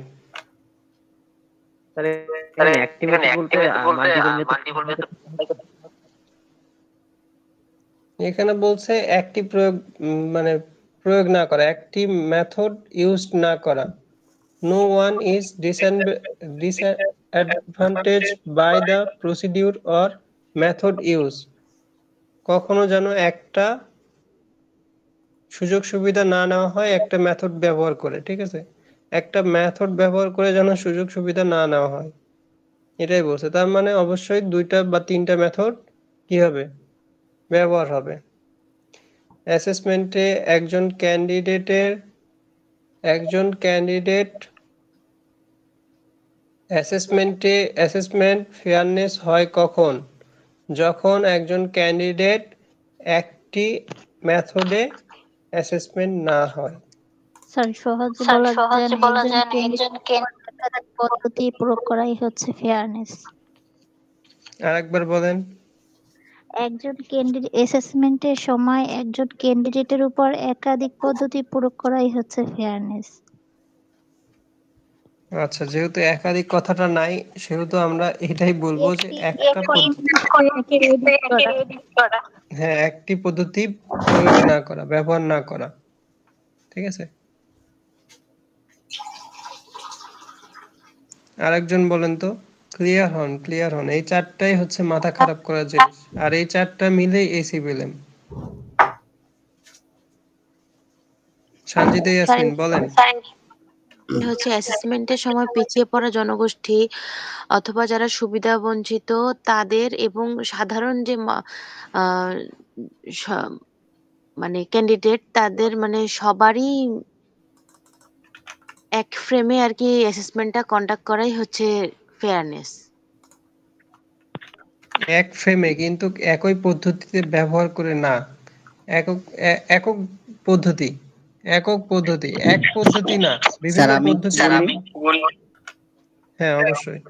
এখানে বলছে একটি মানে প্রয়োগ না করা, একটি মেথড ইউজ না করা। No one is disadvantaged by the procedure or method used. কখনো যেন একটা সুযোগ সুবিধা না নেওয়া হয় একটা মেথড ব্যবহার করে। ঠিক আছে, একটা মেথড ব্যবহার করে যেন সুযোগ সুবিধা না নেওয়া হয়, এটাই বলছে। তার মানে অবশ্যই 2টা বা 3টা মেথড কি হবে, ব্যবহার হবে। অ্যাসেসমেন্টে একজন ক্যান্ডিডেট অ্যাসেসমেন্ট ফেয়ারনেস হয় কখন? যখন একজন ক্যান্ডিডেট একটি মেথডে অ্যাসেসমেন্ট না হয়। স্যার সহজে বলা যায় একজন ক্যান্ডিডেট পদ্ধতি প্রয়োগ করাই হচ্ছে ফেয়ারনেস। আরেকবার বলেন। একজন ক্যান্ডিডেট অ্যাসেসমেন্টের সময় একজন ক্যান্ডিডেটের উপর একাধিক পদ্ধতি প্রয়োগ করাই হচ্ছে ফেয়ারনেস। আচ্ছা, যেহেতু একাধিক কথাটা নাই সেহেতু আমরা এটাই বলবো যে একটা হ্যাঁ, একটি পদ্ধতি প্রয়োগ না করা, ব্যবহার না করা। ঠিক আছে, আরেকজন বলেন তো। ক্লিয়ার হন। এই 4টাই হচ্ছে মাথা খারাপ করার জিনিস, আর এই 4টা মিলেই এসিবিএলএম। সানজিদা ইয়াসমিন বলেন। হচ্ছে অ্যাসেসমেন্টের সময় পিছিয়ে পড়া জনগোষ্ঠী অথবা যারা সুবিধা বঞ্চিত তাদের এবং সাধারণ যে মানে ক্যান্ডিডেট তাদের মানে সবারই এক ফ্রেমে আর কি অ্যাসেসমেন্টটা কন্ডাক্ট করাই হচ্ছে ফেয়ারনেস। এক ফ্রেমে কিন্তু একই পদ্ধতিতে ব্যবহার করে না, একক পদ্ধতি এক পদ্ধতি না, বিভিন্ন পদ্ধতি। হ্যাঁ অবশ্যই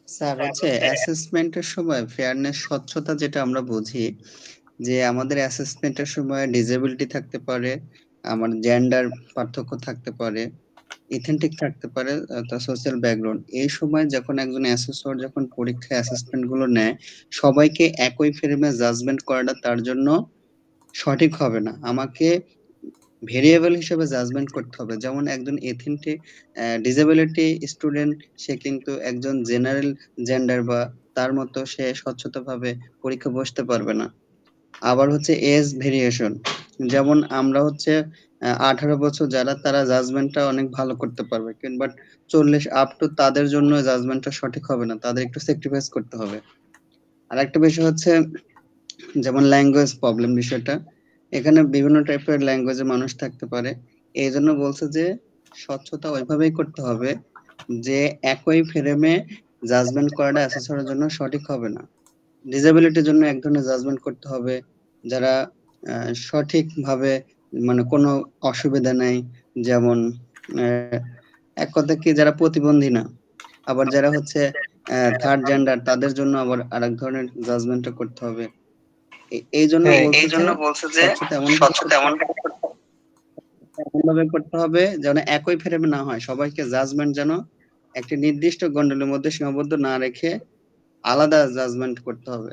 স্যার হচ্ছে অ্যাসেসমেন্টের সময় ফেয়ারনেস স্বচ্ছতা যেটা আমরা বুঝি যে আমাদের অ্যাসেসমেন্টের সময় ডিসেবিলিটি থাকতে পারে, আমার জেন্ডার পার্থক্য থাকতে পারে, ইথেন্টিক থাকতে পারে, সোশ্যাল ব্যাকগ্রাউন্ড। এই সময় যখন একজন অ্যাসেসর যখন পরীক্ষায় অ্যাসেসমেন্ট গুলো নেয় সবাইকে একই ফ্রেমে জাজমেন্ট করাটা তার জন্য সঠিক হবে না। আমাকে ভেরিয়েবল হিসেবে জাজমেন্ট করতে হবে। যেমন একজন এথেন্টিক ডিসেবিলিটি স্টুডেন্ট সে কিন্তু একজন জেনারেল জেন্ডার বা তার মতো সে স্বচ্ছতাভাবে পরীক্ষা বসতে পারবে না। আবার হচ্ছে এজ ভেরিয়েশন, যেমন আমরা হচ্ছে 18 বছর যারা, তারা জাজমেন্টটা অনেক ভালো করতে পারবে, বাট 40 আপ টু তাদের জন্য জাজমেন্টটা সঠিক হবে না, তাদের একটু স্যাক্রিফাইস করতে হবে। আর একটা বিষয় হচ্ছে যেমন ল্যাঙ্গুয়েজ প্রবলেম বিষয়টা, এখানে বিভিন্ন টাইপের ল্যাঙ্গুয়েজের মানুষ থাকতে পারে, এই জন্য বলছে যে স্বচ্ছতা ওইভাবেই করতে হবে যে একই ফ্রেমে জাজমেন্ট করাটা অ্যাসেসরের জন্য সঠিক হবে না। ডিসেবিলিটির জন্য এক ধরনের জাজমেন্ট করতে হবে, যারা সঠিকভাবে মানে কোনো অসুবিধা নেই, যেমন এক কথা কি যারা প্রতিবন্ধী না, আবার যারা হচ্ছে থার্ড জেন্ডার, তাদের জন্য আবার আরেক ধরনের জাজমেন্টটা করতে হবে। এই জন্য বলছে যে স্বচ্ছতা এমনভাবে করতে হবে যেন একই ফ্রেমে না হয়, সবাইকে জাজমেন্ট যেন একটি নির্দিষ্ট গণ্ডলের মধ্যে সীমাবদ্ধ না রেখে আলাদা জাজমেন্ট করতে হবে।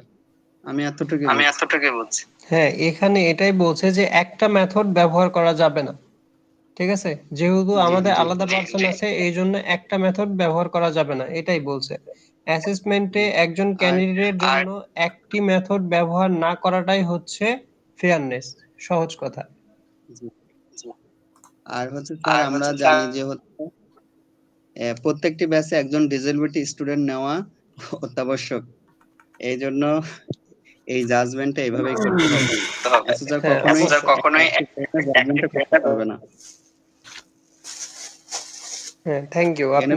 আমি এতটুকুই বলছি। হ্যাঁ, এখানে এটাই বলছে যে একটা মেথড ব্যবহার করা যাবে না, ঠিক আছে? যেহেতু আমাদের আলাদা পার্সন আছে, এই জন্য একটা মেথড ব্যবহার করা যাবে না, এটাই বলছে। অ্যাসেসমেন্টে একজন ক্যান্ডিডেটের জন্য একটি মেথড ব্যবহার না করাটাই হচ্ছে ফেয়ারনেস, সহজ কথা। আর হচ্ছে স্যার আমরা জানি যে হচ্ছে প্রত্যেকটি ব্যাচে একজন ডিসেবিলিটি স্টুডেন্ট নেওয়া অত্যাবশ্যক, এই জন্য এই জাজমেন্টটা এইভাবেই করতে হবে। অ্যাসেসর কখনোই জাজমেন্টটা করতে পারবে না। হ্যাঁ, থ্যাংক ইউ। আপনি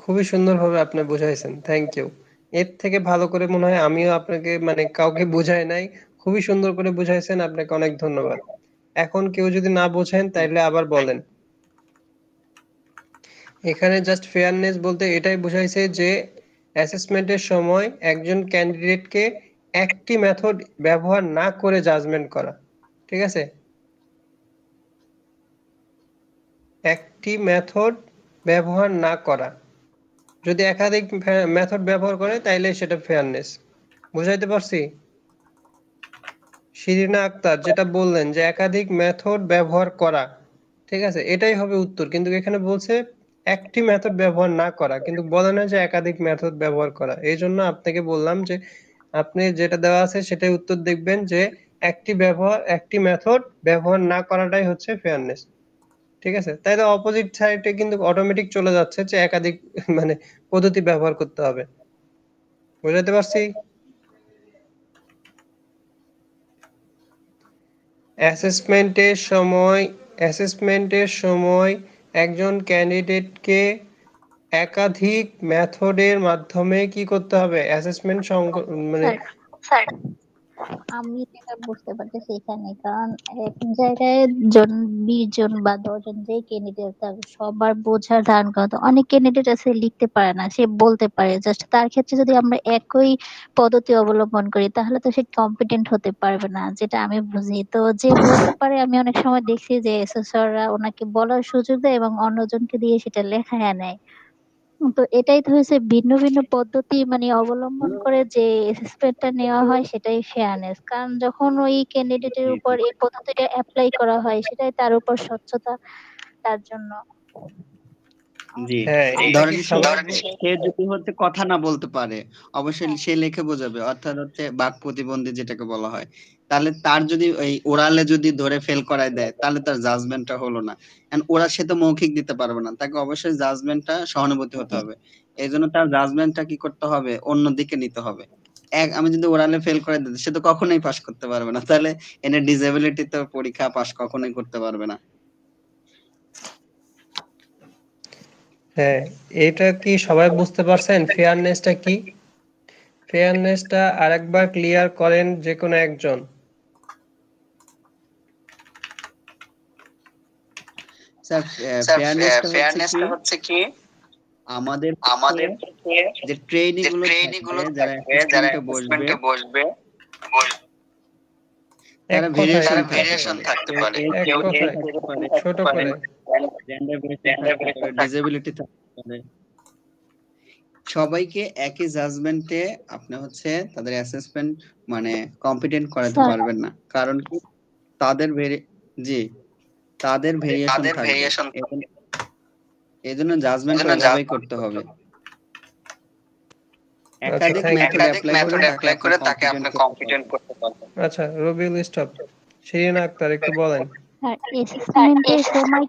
খুবই সুন্দরভাবে আপনি বুঝাইছেন, থ্যাংক ইউ। এর থেকে ভালো করে মনে হয় আমিও আপনাকে মানে কাউকে বোঝাই নাই, খুবই সুন্দর করে বুঝাইছেন, আপনাকে অনেক ধন্যবাদ। এখন কেউ যদি না বোঝেন তাইলে আবার বলেন। এখানে জাস্ট ফেয়ারনেস বলতে এটাই বুঝাইছে যে অ্যাসেসমেন্টের সময় একজন ক্যান্ডিডেটকে একটি মেথড ব্যবহার না করে জাজমেন্ট করা, ঠিক আছে? একটি মেথড ব্যবহার না করা, যদি একাধিক মেথড ব্যবহার করে তাইলে সেটা ফেয়ারনেস। বুঝাইতে পারছি? শিরিনা আক্তার যেটা বললেন যে একাধিক মেথড ব্যবহার করা, ঠিক আছে, এটাই হবে উত্তর, কিন্তু এখানে বলছে একটি মেথড ব্যবহার না করা, কিন্তু বলে না যে একাধিক মেথড ব্যবহার করা। এই জন্য আপনাকে বললাম যে আপনি যেটা দেওয়া আছে সেটাই উত্তর দেখবেন, যে একটি মেথড ব্যবহার না করাটাই হচ্ছে ফেয়ারনেস, ঠিক আছে? তাইলে অপোজিট সাইডে কিন্তু অটোমেটিক চলে যাচ্ছে যে একাধিক মানে পদ্ধতি ব্যবহার করতে হবে। বুঝাতে পারছি? অ্যাসেসমেন্টের সময় একজন ক্যান্ডিডেটকে একাধিক মেথডের মাধ্যমে কি করতে হবে? অ্যাসেসমেন্ট মানে স্যার আমি যেটা বুঝতে পারতেছি এখানে, কারণ এক জায়গায় 20 জন বা 10 জন যে ক্যান্ডিডেট, তার সবার বোঝার ধারণ করা, তো অনেক ক্যান্ডিডেট আছে লিখতে পারে না, সে বলতে পারে জাস্ট, তার ক্ষেত্রে যদি আমরা একই পদ্ধতি অবলম্বন করি তাহলে তো সে কম্পিটেন্ট হতে পারবে না, যেটা আমি বুঝি। তো যে বলতে পারে, আমি অনেক সময় দেখছি যে এসএসররা ওনাকে বলার সুযোগ দেয় এবং অন্যজনকে দিয়ে সেটা লেখায় নেয়। তো এটাই তো হয়েছে ভিন্ন ভিন্ন পদ্ধতি মানে অবলম্বন করে যে অ্যাসেসমেন্টটা নেওয়া হয়, সেটাই ফেয়ারনেস। কারণ যখন ওই ক্যান্ডিডেটের উপর এই পদ্ধতিটা অ্যাপ্লাই করা হয়, সেটাই তার উপর স্বচ্ছতা তার জন্য। জি, সে যদি হচ্ছে কথা না বলতে পারে, অবশ্যই সে লিখে বোঝাবে, অর্থাৎ হচ্ছে বাক প্রতিবন্ধী যেটাকে বলা হয়, তাহলে তার যদি ওই ওরালে যদি ধরে ফেল করায় দেয় তাহলে তার জাজমেন্টটা হলো না। এন্ড ওরা সে তো মৌখিক দিতে পারবে না, তাকে অবশ্যই জাজমেন্টটা সহানুভূতি হতে হবে। এই জন্য তার জাজমেন্টটা কি করতে হবে, অন্যদিকে নিতে হবে। আমি যদি ওরালে ফেল করে দিই, সে তো কখনোই পাস করতে পারবে না, তাহলে এনে ডিসেবিলিটি তো পরীক্ষা পাস কখনোই করতে পারবে না। হ্যাঁ, এটা কি সবাই বুঝতে পারছেন ফেয়ারনেসটা কি? ফেয়ারনেসটা আরেকবার ক্লিয়ার করেন যে কোনো একজন। স্যার ফেয়ারনেসটা হচ্ছে কি আমাদের যে ট্রেনিং গুলো যারা অ্যাসেসমেন্টে বসবে তারা ভেরিয়েশন থাকতে পারে, ছোট করে ডিসেবিলিটি থাকতে পারে। সবাইকে একই জাজমেন্টে আপনি হচ্ছে তাদের অ্যাসেসমেন্ট মানে কম্পিটেন্ট করাতে পারবেন না, কারণ কি তাদের ভেরিয়েশন থাকবে। এইজন্য জাজমেন্ট ওইভাবেই করতে হবে। একাধিক মেথড অ্যাপ্লাই করে তাকে আপনি কম্পিটেন্ট করতে পারবেন। আচ্ছা, রবিউল স্টপ। শিরিন আক্তার একটু বলেন। আর অ্যাসেসমেন্টের সময়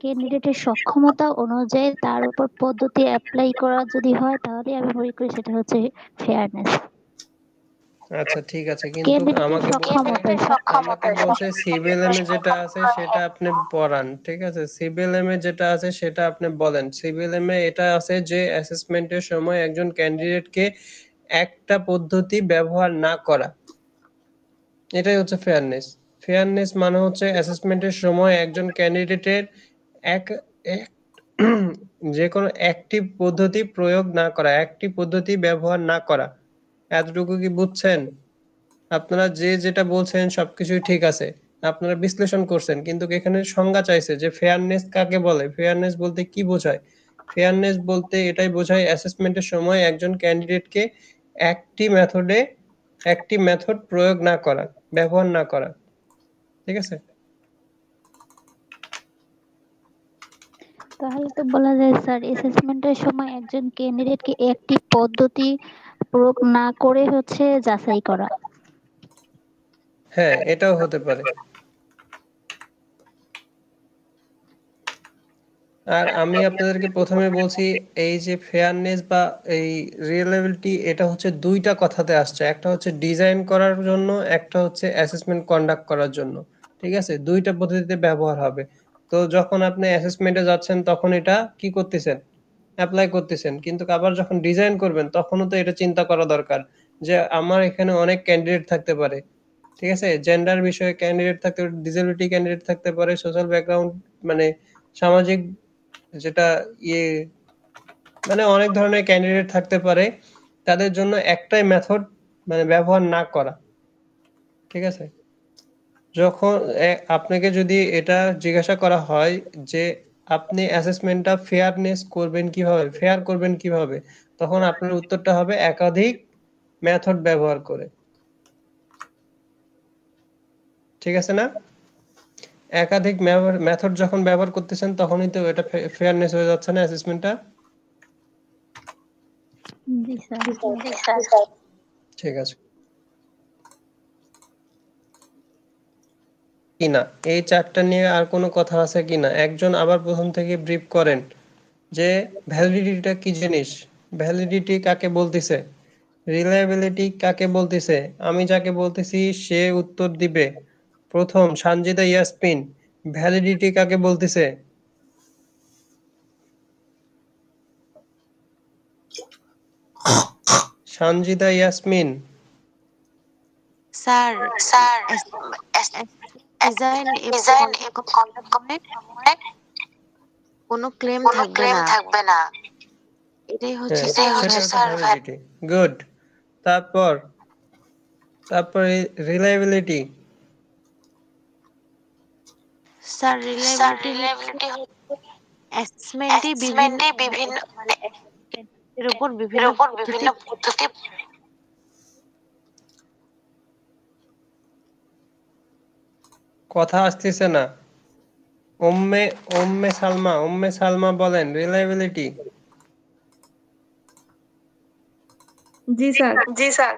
ক্যান্ডিডেটের সক্ষমতা অনুযায়ী তার উপর পদ্ধতি অ্যাপ্লাই করা যদি হয় তাহলে আমি মনে করি সেটা হচ্ছে ফেয়ারনেস। আচ্ছা ঠিক আছে, কিন্তু আমাকে বলছে সিবিএলএম এ যেটা আছে সেটা আপনি পড়ান, ঠিক আছে? সিবিএলএম এ যেটা আছে সেটা আপনি বলেন। সিবিএলএম এ এটা আছে যে অ্যাসেসমেন্টের সময় একজন ক্যান্ডিডেটকে একটা পদ্ধতি ব্যবহার না করা, এটাই হচ্ছে ফেয়ারনেস। ফেয়ারনেস মানে হচ্ছে অ্যাসেসমেন্টের সময় একজন ক্যান্ডিডেটের এক যে কোনো একটি পদ্ধতি প্রয়োগ না করা, একটি পদ্ধতি ব্যবহার না করা। এতটুকু কি বুঝছেন? আপনারা যে যেটা বলছেন সবকিছুই ঠিক আছে, আপনারা বিশ্লেষণ করছেন, কিন্তু এখানে সংজ্ঞা চাইছে যে ফেয়ারনেস কাকে বলে, ফেয়ারনেস বলতে কি বোঝায়। ফেয়ারনেস বলতে এটাই বোঝায় অ্যাসেসমেন্টের সময় একজন ক্যান্ডিডেটকে একটি মেথড প্রয়োগ না করা, ব্যবহার না করা, ঠিক আছে? তাহলে তো বলা যায় স্যার অ্যাসেসমেন্টের সময় একজন ক্যান্ডিডেটকে একটি পদ্ধতি প্রয়োগ না করে হচ্ছে যাচাই করা। হ্যাঁ, এটাও হতে পারে। আর আমি আপনাদেরকে প্রথমে বলছি এই যে ফেয়ারনেস বা এই রিলায়েবিলিটি, এটা হচ্ছে দুইটা কথাতে আসছে, একটা হচ্ছে ডিজাইন করার জন্য, একটা হচ্ছে অ্যাসেসমেন্ট কন্ডাক্ট করার জন্য, ঠিক আছে? দুইটা পদ্ধতিতে ব্যবহার হবে। তো যখন আপনি অ্যাসেসমেন্টে যাচ্ছেন তখন এটা কি করতেছেন, অ্যাপ্লাই করতেছেন, কিন্তু আবার যখন ডিজাইন করবেন তখনও তো এটা চিন্তা করা দরকার যে আমার এখানে অনেক ক্যান্ডিডেট থাকতে পারে, ঠিক আছে? জেন্ডার বিষয়ে ক্যান্ডিডেট থাকতে পারে, ডিসেবিলিটি ক্যান্ডিডেট থাকতে পারে, সোশ্যাল ব্যাকগ্রাউন্ড মানে সামাজিক যেটা মানে অনেক ধরনের ক্যান্ডিডেট থাকতে পারে, তাদের জন্য একটাই মেথড মানে ব্যবহার না করা, ঠিক আছে? যখন আপনাকে যদি এটা জিজ্ঞাসা করা হয় যে আপনি অ্যাসেসমেন্টটা ফেয়ারনেস করবেন কিভাবে, ফেয়ার করবেন কিভাবে, তখন আপনার উত্তরটা হবে একাধিক মেথড ব্যবহার করে, ঠিক আছে না? একাধিক মেথড যখন ব্যবহার করতেছেন তখনই তো এটা ফেয়ারনেস হয়ে যাচ্ছে না অ্যাসেসমেন্টটা? জি স্যার। ঠিক আছে কিনা এই চারটা নিয়ে আর কোনো কথা আছে কিনা? একজন আবার প্রথম থেকে ব্রিফ করেন যে ভ্যালিডিটিটা কি জিনিস, ভ্যালিডিটি কাকে বলতেছে, রিলায়েবিলিটি কাকে বলতেছে। আমি যাকে বলতেছি সে উত্তর দিবে। প্রথম সানজিদা ইয়াসমিন, ভ্যালিডিটি কাকে বলতেছে? সানজিদা ইয়াসমিন। স্যার কোনো ক্লেম থাকবে না, এটাই হচ্ছে স্যার ভ্যালিডিটি। গুড। তারপর রিলায়েবিলিটি। স্যার রিলায়েবিলিটি হচ্ছে অ্যাসেসমেন্টে বিভিন্ন মানে এর উপর বিভিন্ন পদ্ধতি কথা আসতেছে না। উম্মে সালমা বলেন রিলায়েবিলিটি। জি স্যার।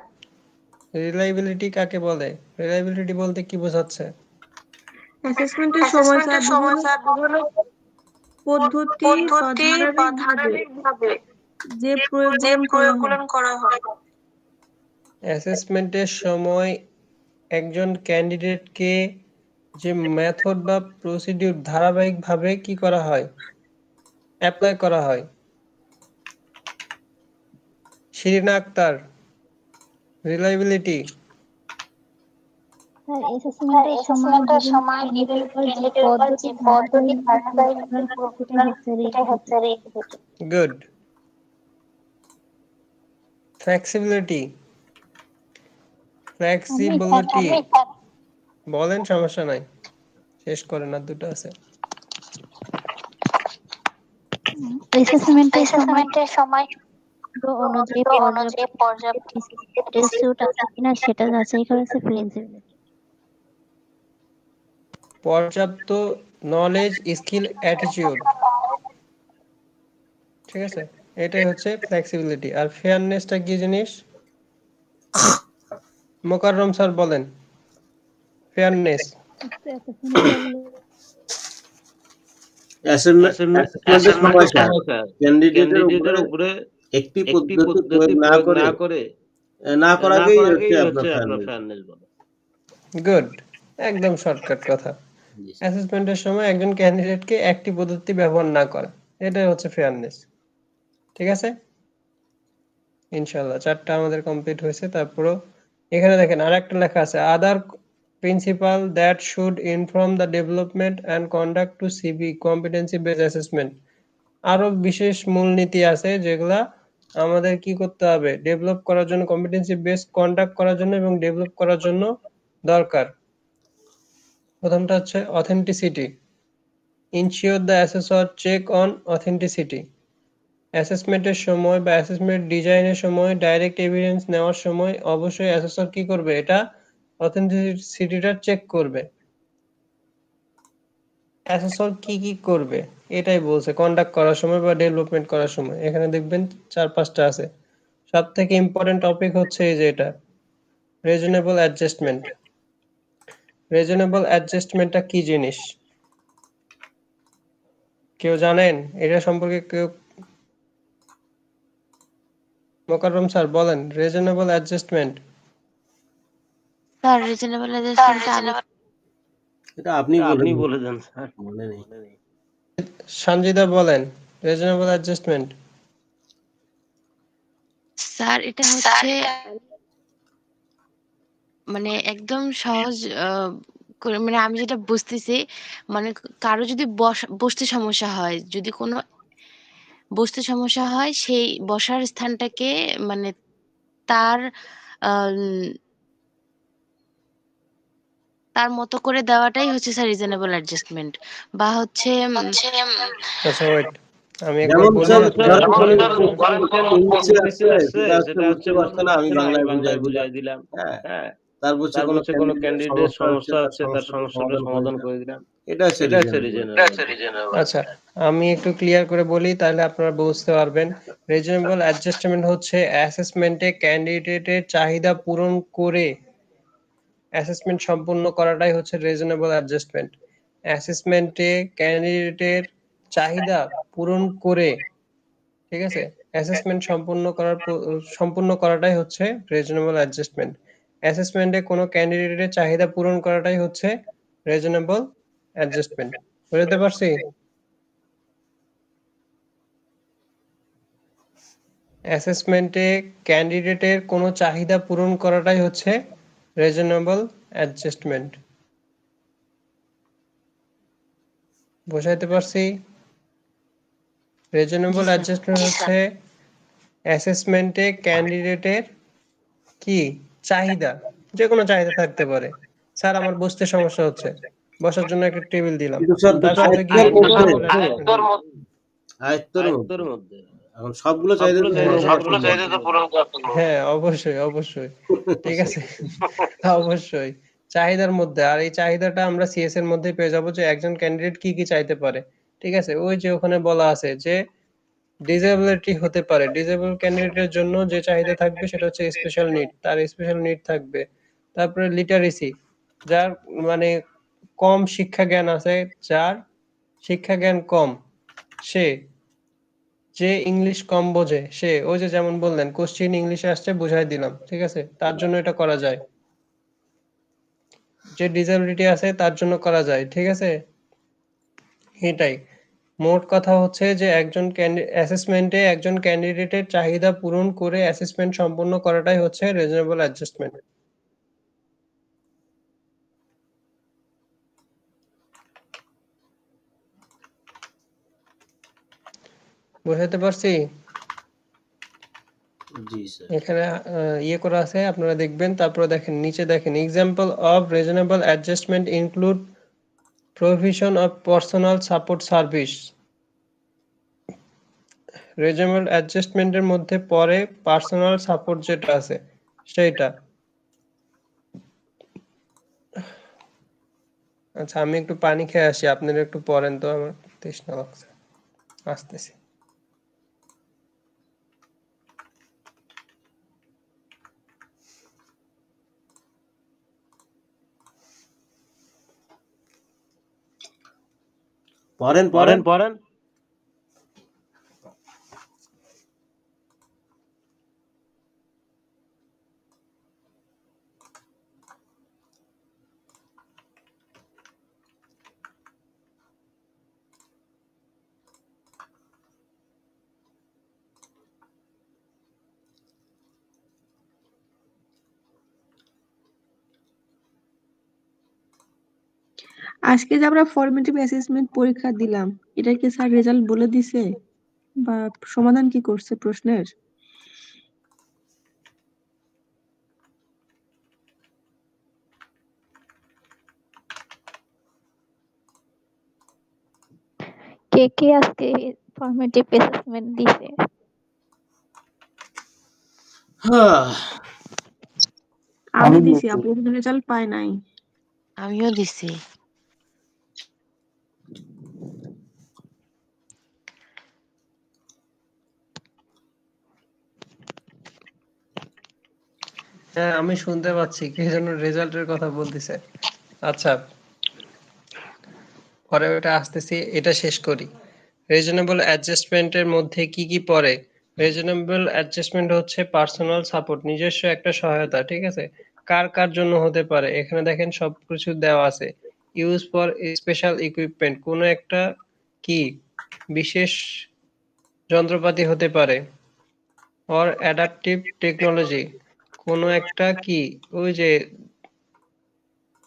রিলায়েবিলিটি কাকে বলে, রিলায়েবিলিটি বলতে কি বোঝাচ্ছে? অ্যাসেসমেন্টের সময় স্যার বিভিন্ন পদ্ধতি বা ধারাবাহিকভাবে যে প্রয়োগগুলো করা হয়। অ্যাসেসমেন্টের সময় একজন ক্যান্ডিডেটকে যে মেথড বা প্রসিডিউর ধারাবাহিকভাবে কি করা হয়, অ্যাপ্লাই করা হয়। শিরিনা আক্তার, রিলায়েবিলিটি। স্যার অ্যাসেসমেন্টের সময় বিভিন্ন ক্যান্ডিডেটের উপর যে পদ্ধতি ধারাবাহিকভাবে প্রয়োগ করা হয় সেটা হচ্ছে রিলায়েবিলিটি। গুড। ফ্লেক্সিবিলিটি বলেন, সমস্যা নাই, শেষ করেন, আর দুটো আছে। অ্যাসেসমেন্টের সময় অনুযায়ী পর্যাপ্ত স্যুট আছে কিনা সেটা যাচাই করা হচ্ছে ফ্লেক্সিবিলিটি। পর্যাপ্ত নলেজ, স্কিল, অ্যাটিটিউড, ঠিক আছে? এটাই হচ্ছে ফ্লেক্সিবিলিটি। আর ফেয়ারনেসটা কি জিনিস? মোকাররম স্যার বলেন ফেয়ারনেস। অ্যাসেসমেন্টের সময় ক্যান্ডিডেটের উপরে একটি পদ্ধতি প্রয়োগ না করে না করাকেই হচ্ছে আপনার ফেয়ারনেস বলে। গুড, একদম শর্টকাট কথা। অ্যাসেসমেন্টের সময় একজন ক্যান্ডিডেটকে একটি পদ্ধতি ব্যবহার না করা, এটাই হচ্ছে ফেয়ারনেস। ঠিক আছে, ইনশাআল্লাহ 4টা আমাদের কমপ্লিট হয়েছে। তারপরও এখানে দেখেন আরেকটা লেখা আছে, other principle that should inform the development and conduct to CB competency base assessment. আরো বিশেষ মূলনীতি আছে যেগুলা আমাদের কি করতে হবে, ডেভেলপ করার জন্য, কম্পিটেন্সি বেস কন্ডাক্ট করার জন্য এবং ডেভেলপ করার জন্য দরকার। প্রথমটা হচ্ছে authenticity, ensure the assessor check on authenticity. অ্যাসেসমেন্টের সময় বা অ্যাসেসমেন্ট ডিজাইনের সময় ডাইরেক্ট এভিডেন্স নেওয়ার সময় অবশ্যই অ্যাসেসর কি করবে, এটা অথেন্টিসিটিটা চেক করবে। অ্যাসেসর কি কি করবে এটাই বলছে কন্ডাক্ট করার সময় বা ডেভেলপমেন্ট করার সময়। এখানে দেখবেন 4-5টা আছে। সব থেকে ইম্পর্টেন্ট টপিক হচ্ছে এই যে এটা রিজনেবল অ্যাডজাস্টমেন্ট। রিজনেবল অ্যাডজাস্টমেন্টটা কি জিনিস কেউ জানেন? এটা সম্পর্কে কেউ? মোকাররম স্যার বলেন রিজনেবল অ্যাডজাস্টমেন্ট। স্যার রিজনেবল অ্যাডজাস্টমেন্টটা এটা আপনি বলে দেন স্যার, মনে নেই। সঞ্জিদা বলেন রিজনেবল অ্যাডজাস্টমেন্ট। স্যার এটা হচ্ছে মানে একদম সহজ করে, মানে আমি যেটা বুঝতেছি, মানে কারো যদি বসতে সমস্যা হয়, যদি কোনো বসতে সমস্যা হয়, সেই বসার স্থানটাকে মানে তার তার মতো করে দেওয়াটাই হচ্ছে স্যার রিজনেবল অ্যাডজাস্টমেন্ট। বা হচ্ছে আচ্ছা ওয়েট, আমি একবার বলি সেটা হচ্ছে বুঝতে পারছে না, আমি বাংলায় বুঝাই দিলাম। হ্যাঁ, তারপর কোনো ক্যান্ডিডেট সমস্যা হচ্ছে, তার সমস্যাটা সমাধান করে দিলাম। এটা হচ্ছে রিজনেবল। আচ্ছা আমি একটু ক্লিয়ার করে বলি তাহলে আপনারা বুঝতে পারবেন। রিজনেবল অ্যাডজাস্টমেন্ট হচ্ছে অ্যাসেসমেন্টে ক্যান্ডিডেটের চাহিদা পূরণ করে অ্যাসেসমেন্ট সম্পূর্ণ করাটাই হচ্ছে রিজনেবল অ্যাডজাস্টমেন্ট। অ্যাসেসমেন্টে ক্যান্ডিডেটের চাহিদা পূরণ করে, ঠিক আছে, অ্যাসেসমেন্ট সম্পূর্ণ করাটাই হচ্ছে রিজনেবল অ্যাডজাস্টমেন্ট। অ্যাসেসমেন্টে কোনো ক্যান্ডিডেটের চাহিদা পূরণ করাটাই হচ্ছে রিজনেবল অ্যাডজাস্টমেন্ট। বুঝতে পারছি? অ্যাসেসমেন্টে ক্যান্ডিডেটের কোনো চাহিদা পূরণ করাটাই হচ্ছে রিজনেবল অ্যাডজাস্টমেন্ট। বোঝাইতে পারছি? রিজনেবল অ্যাডজাস্টমেন্ট হচ্ছে অ্যাসেসমেন্টে ক্যান্ডিডেটের কি চাহিদা, যে কোনো চাহিদা থাকতে পারে। স্যার আমার বসতে সমস্যা হচ্ছে, বসার জন্য একটা টেবিল দিলাম, তার সাথে কি আয়ত্তের মধ্যে এখন সবগুলো চাহিদা তো পূরণ করা সম্ভব। হ্যাঁ অবশ্যই অবশ্যই, ঠিক আছে অবশ্যই চাহিদার মধ্যে। আর এই চাহিদাটা আমরা সিএস এর মধ্যে পেয়ে যাবো যে একজন ক্যান্ডিডেট কি কি চাইতে পারে। ঠিক আছে, ওই যে ওখানে বলা আছে যে ডিসেবিলিটি হতে পারে, ডিসেবল ক্যান্ডিডেটের জন্য যে চাহিদা থাকবে সেটা হচ্ছে স্পেশাল নিড, তার স্পেশাল নিড থাকবে। তারপরে লিটারেসি, যার মানে কম শিক্ষা জ্ঞান আছে, যার শিক্ষা জ্ঞান কম, সে, যে ইংলিশ কম বোঝে সে, ওই যে যেমন বললেন কোশ্চেন ইংলিশে আসছে বুঝাই দিলাম, ঠিক আছে, তার জন্য এটা করা যায়। যে ডিসেবিলিটি আছে তার জন্য করা যায়, ঠিক আছে। এটাই মোট কথা হচ্ছে যে একজন অ্যাসেসমেন্টে একজন ক্যান্ডিডেটের চাহিদা পূরণ করে অ্যাসেসমেন্ট সম্পন্ন করাটাই হচ্ছে রিজনেবল অ্যাডজাস্টমেন্ট। বুঝাতে পারছি? জি স্যার। এখানে ইয়ে করা আছে আপনারা দেখবেন। তারপরে দেখেন নিচে দেখেন example of reasonable adjustment include provision of personal support service. Reasonable অ্যাডজাস্টমেন্টের মধ্যে পড়ে পার্সোনাল সাপোর্ট যেটা আছে সেইটা। আচ্ছা আমি একটু পানি খেয়ে আসি, আপনারা একটু পড়েন তো, আমার তৃষ্ণা লাগছে, আসতেছি। পড়েন। আজকে যে আমরা ফরমেটিভ অ্যাসেসমেন্ট পরীক্ষা দিলাম, এটা কি স্যার রেজাল্ট বলে দিছে বা সমাধান কি করছে প্রশ্নের? কে কে আজকে ফরমেটিভ অ্যাসেসমেন্ট দিছে? আমি দিছি, আপু রেজাল্ট পাই নাই। আমিও দিছি। হ্যাঁ আমি শুনতে পাচ্ছি কে যেন রেজাল্টের কথা বলতেছে। আচ্ছা পরে ওটা আসতেছি, এটা শেষ করি। রিজনেবল অ্যাডজাস্টমেন্টের মধ্যে কি কি পড়ে? রিজনেবল অ্যাডজাস্টমেন্ট হচ্ছে পার্সোনাল সাপোর্ট, নিজস্ব একটা সহায়তা, ঠিক আছে? কার কার জন্য হতে পারে এখানে দেখেন সবকিছু দেওয়া আছে। ইউজ ফর স্পেশাল ইকুইপমেন্ট, কোনো একটা কি বিশেষ যন্ত্রপাতি হতে পারে। অর অ্যাডাপটিভ টেকনোলজি, কোনো একটা কি ওই যে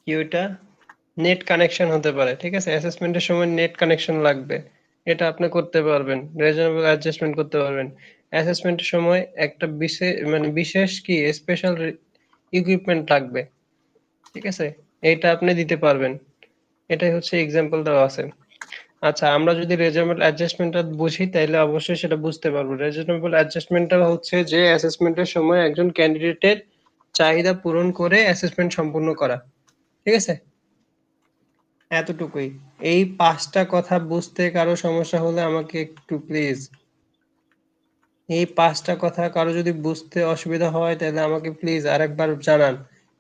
কি ওইটা নেট কানেকশন হতে পারে, ঠিক আছে? অ্যাসেসমেন্টের সময় নেট কানেকশন লাগবে, এটা আপনি করতে পারবেন, রিজনেবল অ্যাডজাস্টমেন্ট করতে পারবেন। অ্যাসেসমেন্টের সময় একটা বিশেষ কি স্পেশাল ইকুইপমেন্ট লাগবে, ঠিক আছে? এটা আপনি দিতে পারবেন, এটাই হচ্ছে এক্সাম্পল দেওয়া আছে। আচ্ছা আমরা যদি রিজনেবল অ্যাডজাস্টমেন্টটা বুঝি তাহলে অবশ্যই সেটা বুঝতে পারবো। রিজনেবল অ্যাডজাস্টমেন্টটা হচ্ছে যে অ্যাসেসমেন্টের সময় একজন ক্যান্ডিডেটের চাহিদা পূরণ করে অ্যাসেসমেন্ট সম্পূর্ণ করা, ঠিক আছে? এতটুকুই। এই 5টা কথা বুঝতে কারো সমস্যা হলে আমাকে একটু প্লিজ, এই 5টা কথা কারো যদি বুঝতে অসুবিধা হয় তাহলে আমাকে প্লিজ আরেকবার জানান।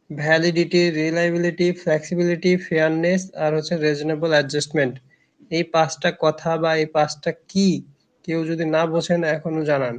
ভ্যালিডিটি, রিলায়েবিলিটি, ফ্লেক্সিবিলিটি, ফেয়ারনেস আর হচ্ছে রিজনেবল অ্যাডজাস্টমেন্ট। এই 5টা কথা বা এই 5টা কি কেউ যদি না বোঝেন এখনো জানান।